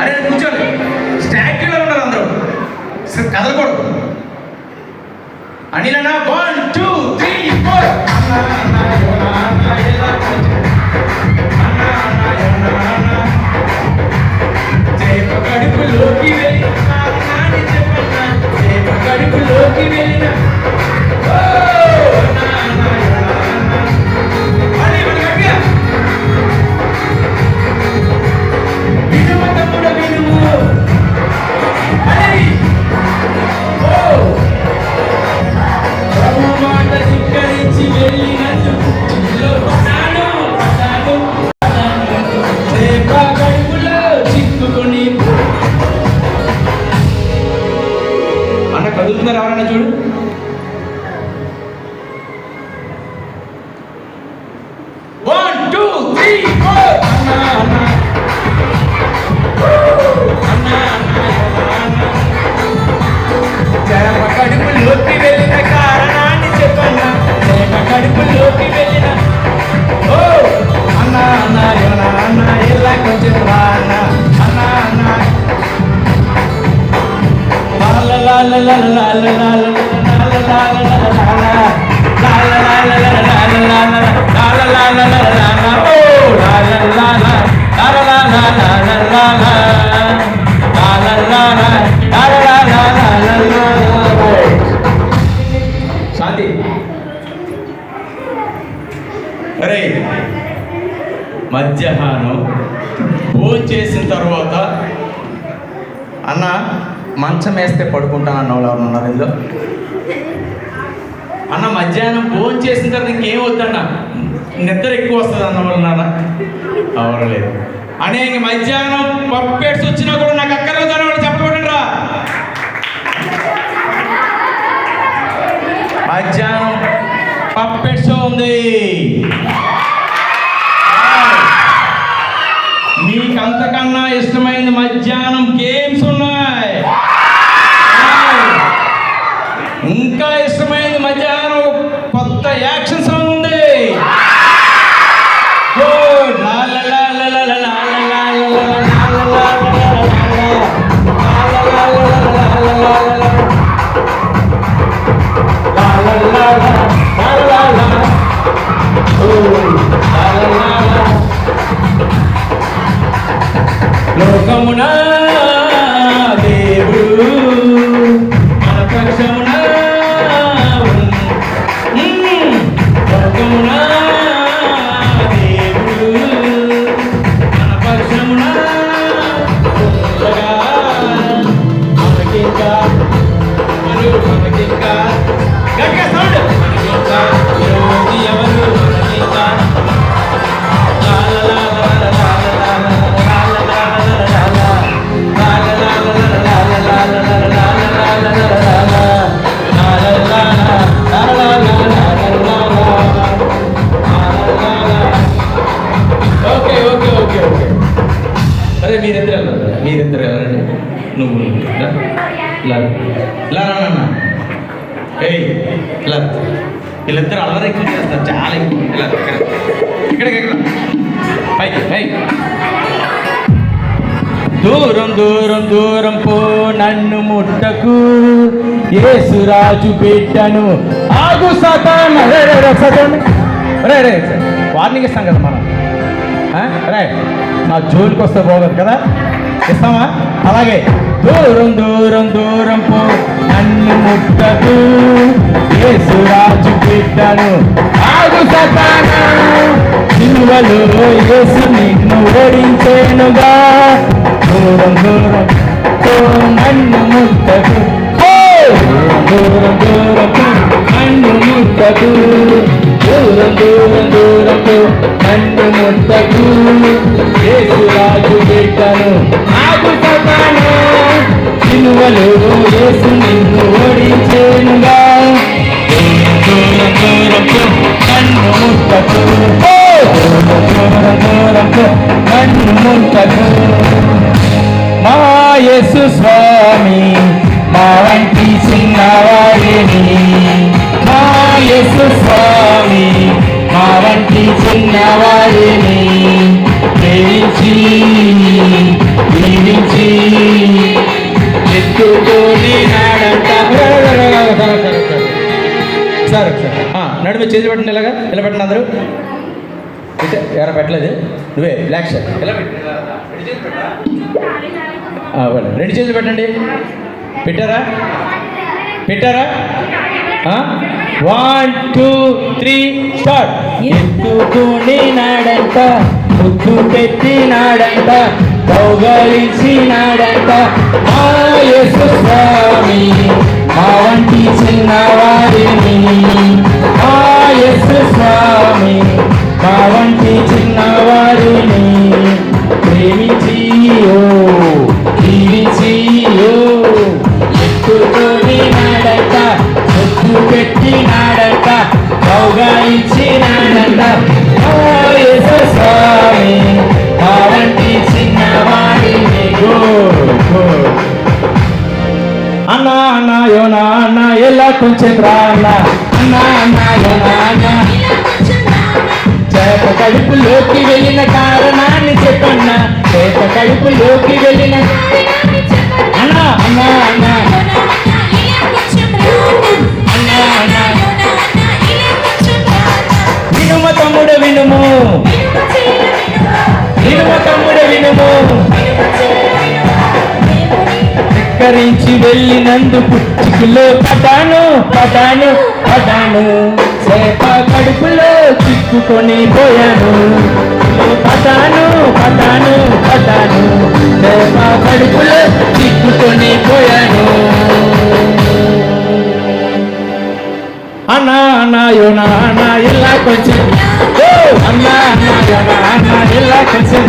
అరే కూర్చోండి, స్టాక్యూలో ఉన్నారు అందరూ, కదలకూడదు. అనిలన్నా 1 2 3 4 అన్నా అన్నా యోనా అన్నా ఎలా కొంచెం అన్నా అన్నా యోనా అన్నా. చేప కడుపులోకి వెళ్ళిన కారణాన్ని చెప్పన్నా. చేప కడుపులోకి వెళ్ళిన అన్నా అన్నా యోనా అన్నా. మళ్ళీ మళ్ళీ గట్టిగా వినుమ తమ్ముడు వినుము. మళ్ళీ ప్రభు మాట ధిక్కరించి వెళ్ళినందుకు చిక్కులో పడ్డాను పడ్డాను పడ్డాను. చేప కడుపులో చిక్కుకొని అన్న కదులుతున్నారు ఎవరన్నా చూడు. One, two, three, four. అన్నా అన్నా అన్నా అన్నా. చేప కడుపులోకి వెళ్ళిన కారణాన్ని చెప్పన్నా. చేప కడుపులోకి వెళ్ళిన అన్నా అన్నా యోనా అన్నా ఎలా కొంచెం రా అన్నా అన్నా అన్నా. లాల లాల లాల లాల లాల లాల లాల లాల లాల లాల లాల ఓ లాల లాల లాల లాల లాల లాల లాల లాల లాల లాల. శాంతి. అరే మధ్యాహ్నం భోజనం చేసిన తర్వాత అన్న మంచం వేస్తే పడుకుంటాను అన్న వాళ్ళు ఎవరు ఉన్నారు ఇందులో? అన్న మధ్యాహ్నం భోజనం చేసిన తర్వాత ఇంకేం వద్దన్న, నిద్ర ఎక్కువ వస్తుంది అన్న వాళ్ళు నాన్న అవరలేదు అనేక మధ్యాహ్నం పప్పెట్స్ వచ్చినా కూడా నాకు అక్కర్లేదు అన్న వాళ్ళు చెప్పకూడదు రా. మధ్యాహ్నం పప్పెట్ షో ఉంది. మీకు అంతకన్నా ఇష్టమైన మధ్యాహ్నం గేమ్స్ ఉన్నాయి. ఇంకా ఇష్టమైనది మధ్యాహ్నం కొత్త యాక్షన్ సాంగ్ ఉంది. గుడ్ లా లా లా లా లా లా లా లా లా లోకమున దేవుడు మన పక్షమున లోకమున దేవుడు మన పక్షమున ఉండగా మనకింకా గట్టిగా సౌండ్ మనకింకా విరోధి ఎవరు మనకింకా ఓకే ఓకే ఓకే ఓకే అరే మీరిద్దరు వెళ్ళండి. నువ్వు నాన్న ఏయ్ ఇలా వీళ్ళిద్దరు అల్లరి ఎక్కువ చేస్తారు, చాలా ఎక్కువ. ఇలా ఇక్కడ పైకి పైకి దూరం దూరం దూరం పో నన్ను ముట్టకు యేసురాజు బిడ్డను ఆగు సాతాను. రే వార్నింగ్ ఇస్తాం కదా మనం. రే నా జోలికి వస్తే పోగదు కదా, ఇస్తామా? అలాగే దూరం దూరం దూరం పో నన్ను ముట్టకు యేసురాజు బిడ్డను ఆగు సాతాను. సిలువలో యేసు నిన్ను ఓడించేనుగా. దూరం దూరం పో నన్ను ముట్టకు, దూరం దూరం పో నన్ను ముట్టకు, దూరం దూరం దూరం పో నన్ను ముట్టకు యేసురాజు బిడ్డను ఆగు సాతాను. సిలువలో యేసు నిన్ను ఓడించేనుగా. దూరం దూరం పో నన్ను ముట్టకు, దూరం దూరం పో నన్ను ముట్టకు. మా యేసు స్వామి మా వంటి చిన్నవాడిని, మా యేసు స్వామి మా వంటి చిన్నవాడిని ప్రేమించి దీవించి ఎత్తుకొని నాడంట. సరే నడుమ చేసి పెట్టండి, ఇలాగా ఇలా పెట్టండి అందరూ. ఎవరు పెట్టలేదు, నువ్వే బ్లాక్ షర్ట్ ఎలా పెట్టి రెండు చేతులు పెట్టండి. పెట్టారా 1 2 3 స్టార్ట్. ఎత్తుకొని నాడంట, ముద్దు పెట్టినాడంట, కౌగలించినాడంట. మా యేసు స్వామి మా వంటి చిన్నవాడిని, మా యేసు స్వామి మా వంటి చిన్నవాడిని ప్రేమించి దీవించి ఎత్తుకొని నాడంట, ముద్దు పెట్టినాడంట, కౌగలించినాడంట. ఓ యేసు స్వామి మా వంటి చిన్నవాడిని. అన్నా అన్నా యోనా అన్నా ఎలా కొంచెం రా అన్నా, అన్నా అన్నా యోనా అన్నా. చేప కడుపులోకి వెళ్ళిన కారణాన్ని చెప్పన్నా, చేప కడుపులోకి వెళ్ళిన అన్నా అన్నా అన్నా అన్నా అన్నా. వినుమ తమ్ముడు వినుము, వినుమ తమ్ముడు వినుము. ధిక్కరించి వెళ్ళినందుకు చిక్కులో పడ్డాను పడ్డాను పడ్డాను. చేప కడుపులో చిక్కుకొని పోయాను. పడ్డాను పడ్డాను పడ్డాను. చేప కడుపులో చిక్కుకొని పోయాను. అన్నా అన్నా యోనా అన్నా ఇలా కొంచెం యోనా అన్న ఇలా కొంచెం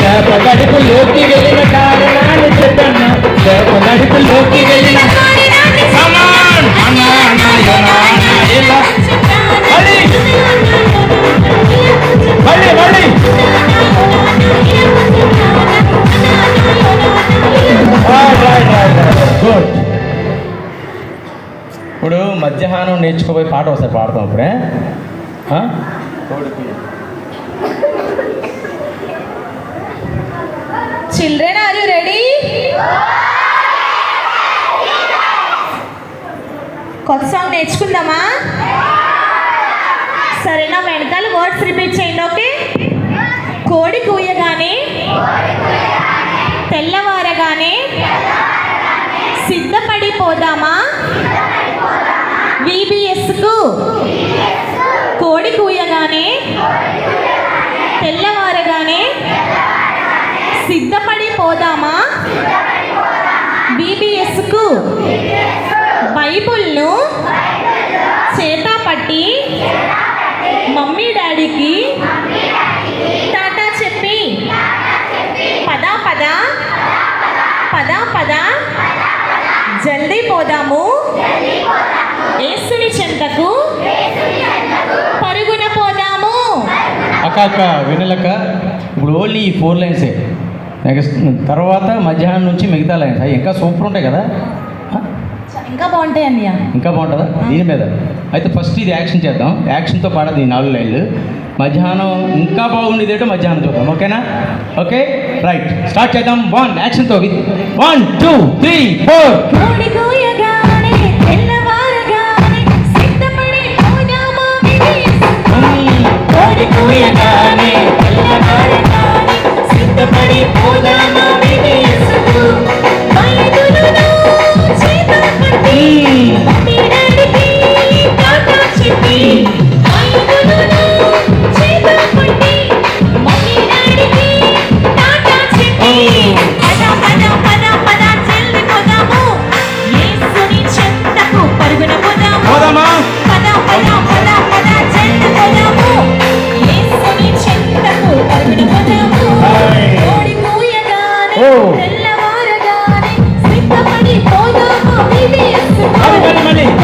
చేప గడుపులోకి వెళ్ళిన కారణాన్ని చెప్పన్నా చేప గడుపులోకి వెళ్ళిన అన్న అన్న యోనా అన్న ఇలా మళ్ళీ గుడ్. ఇప్పుడు మధ్యాహ్నం నేర్చుకోబోయే పాట ఒకసారి పాడతాం ఇప్పుడే. Children are you ready? కొత్త సాంగ్ నేర్చుకుందామా? సరేనా, వెనకాల వర్డ్స్ రిపీట్ చేయండి. ఓకే. కోడి కూయగానే, తెల్లవారగానే, సిద్ధపడిపోదామా VBSకు. కోడి కూయగానే, తెల్లవారగానే, సిద్ధపడిపోదామా VBSకు. బైబుల్ను చేత పట్టి మమ్మీ డాడీకి టాటా చెప్పి పద పద పద పద జల్దీ పోదాము యేసుని చెంతకు పరుగున పోదాము. అక్క వినలక్క, ఇప్పుడు ఓన్లీ ఈ 4 లైన్సే. నెక్స్ట్ తర్వాత మధ్యాహ్నం నుంచి మిగతా లైన్స్ అవి ఇంకా సూపర్ ఉంటాయి కదా. ఇంకా బాగుంటాయి అన్నయ్య. ఇంకా బాగుంటుందా దీని మీద? అయితే ఫస్ట్ ఇది యాక్షన్ చేద్దాం. యాక్షన్తో పాడదు ఈ 4 లైన్లు. మధ్యాహ్నం ఇంకా బాగుండేది ఏంటో మధ్యాహ్నం చూద్దాం. ఓకేనా? ఓకే రైట్, స్టార్ట్ చేద్దాం. 1 యాక్షన్తో 1 2 3 4. కోడి కూయగానే, తెల్లవారగానే, సిద్ధపడి పోదామా కోడి కూయగానే, తెల్లవారగానే, సిద్ధపడి పోదామా VBSకు. బైబిలును చేత పట్టి మమ్మీ డాడీకి టాటా చెప్పి. బైబిలును చేత పట్టి మమ్మీ డాడీకి టాటా చెప్పి. పద పద పద పద జల్ది పోదాము యేసుని చెంతకు పరుగున పోదాము. పోదామా? పద పద పద పద జల్ది పోదాము యేసుని చెంతకు పరుగున పోదాము. కోడి కూయగానే, తెల్లవారగానే, సిద్ధపడి పోదాము VBSకు.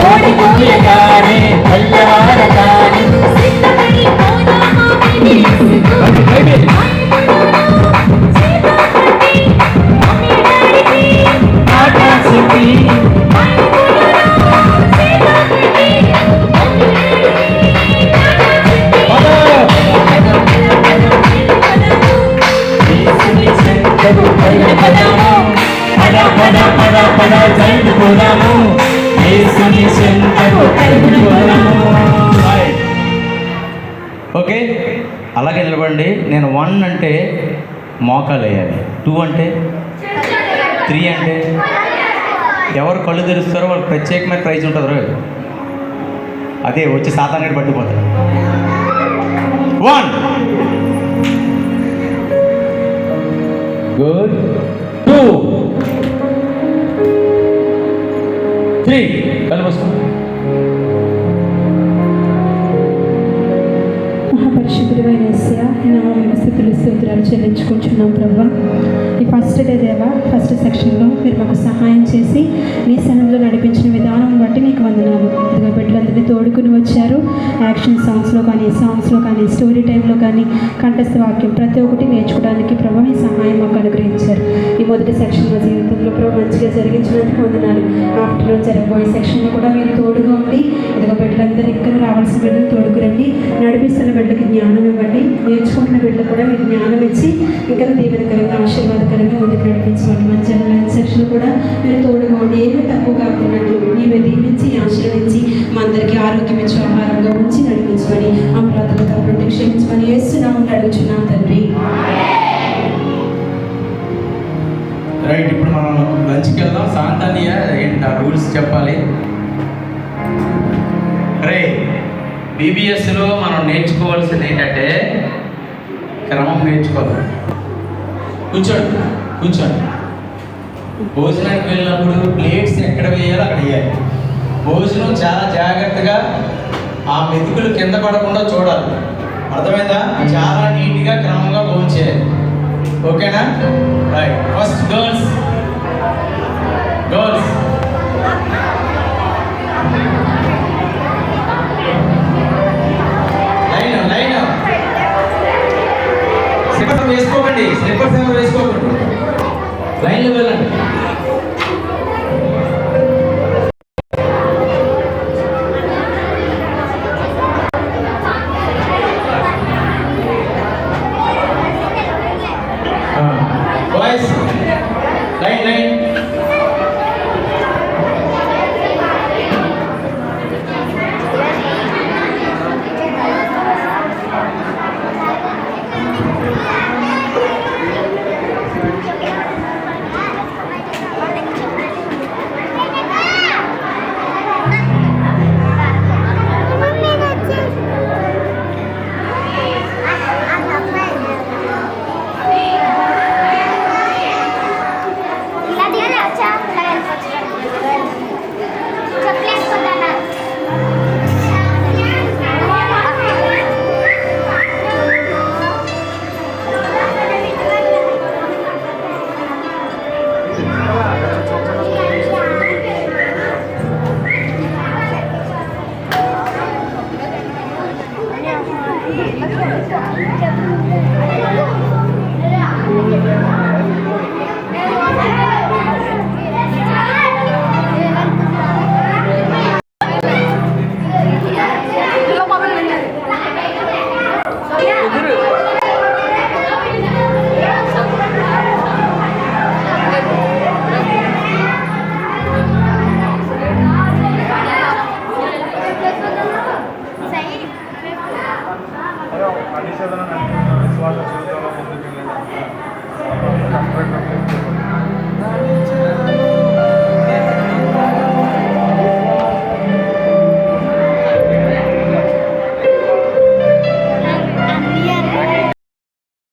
కోడి కూయగానే, తెల్లవారగానే, సిద్ధపడి పోదాము VBSకు. ఓకే, అలాగే నిలబడండి. నేను 1 అంటే మోకాలు వేయాలి, 2 అంటే, 3 అంటే ఎవరు కళ్ళు తెరుస్తారో వాళ్ళకి ప్రత్యేకమైన ప్రైజ్ ఉంటుంది రోజు. అదే వచ్చి సాతానికి పట్టిపోతారు. 1 గుడ్, 2 3 కళ్ళు మూసుకోండి. మహాపరిశుద్ధుడైన యేసయ్యా, నామమున స్తుతులు స్తోత్రాలు చెల్లించుకుంటున్నాం ప్రభా. ఈ ఫస్ట్ డే దేవా, ఫస్ట్ సెక్షన్లో మీరు మాకు సహాయం చేసి నీ సన్నిధిలో నడిపించిన విధానం బట్టి నీకు వందనాలు. ఇదిగో బిడ్డలందరినీ తోడుకుని వచ్చారు. యాక్షన్ సాంగ్స్లో కానీ స్టోరీ టైంలో కానీ కంఠస్థ వాక్యం ప్రతి ఒక్కటి నేర్చుకోవడానికి ప్రభా మీ సహాయం మాకు అనుగ్రహించారు. ఈ మొదటి సెక్షన్ మా జీవితంలో ప్రభు మంచిగా జరిగించినందుకు వందనాలు. ఆఫ్టర్నూన్ జరగబోయే సెక్షన్లో కూడా మీరు తోడుగా ఉండి ఇదిగో బిడ్డలందరూ ఇక్కడ రావాల్సిన బిడ్డలు తోడుకురండి. నడిపిస్తున్న బిడ్డకి జ్ఞానం ఇవ్వండి. నేర్చుకుంటున్న బిడ్డలు కూడా మీరు జ్ఞానం ఇచ్చి ఇంకా దీవెనకరంగా ఆశీర్వాదకరంగా ముందుకు నడిపించండి. మంచి సెక్షన్ కూడా మీరు తోడుగా ఉండి ఏమీ తక్కువ కాకున్నట్లు నీవే దీవించి ఆశీర్వదించి మా అందరికీ ఆరోగ్యం ఇచ్చి ఆహారంగా ఉంచి నడిపించమని ఆ ప్రార్థన తప్పుంటే క్షమించమని యేసునామములో అడుగుచున్నాం తండ్రి. రైట్, ఇప్పుడు మనం లంచ్కి వెళ్దాం. శాంతానీయ ఏంటి ఆ రూల్స్ చెప్పాలి. రే బీబీఎస్లో మనం నేర్చుకోవాల్సింది ఏంటంటే క్రమం నేర్చుకోవాలి. కూర్చోండి. భోజనానికి వెళ్ళినప్పుడు ప్లేట్స్ ఎక్కడ వేయాలో అక్కడ వేయాలి. భోజనం చాలా జాగ్రత్తగా ఆ మెతుకులు కింద పడకుండా చూడాలి. అర్థమైందా? చాలా నీట్గా క్రమంగా భోంచేయాలి. ఓకేనా? Right. First girls line slippers వేసుకోకండి, స్లిప్పర్స్ ఎవరు వేసుకోకండి, లైన్లో వెళ్ళండి. బాయ్స్ లైన్ విశ్వాస జీవితంలో ముందుకు వెళ్ళడం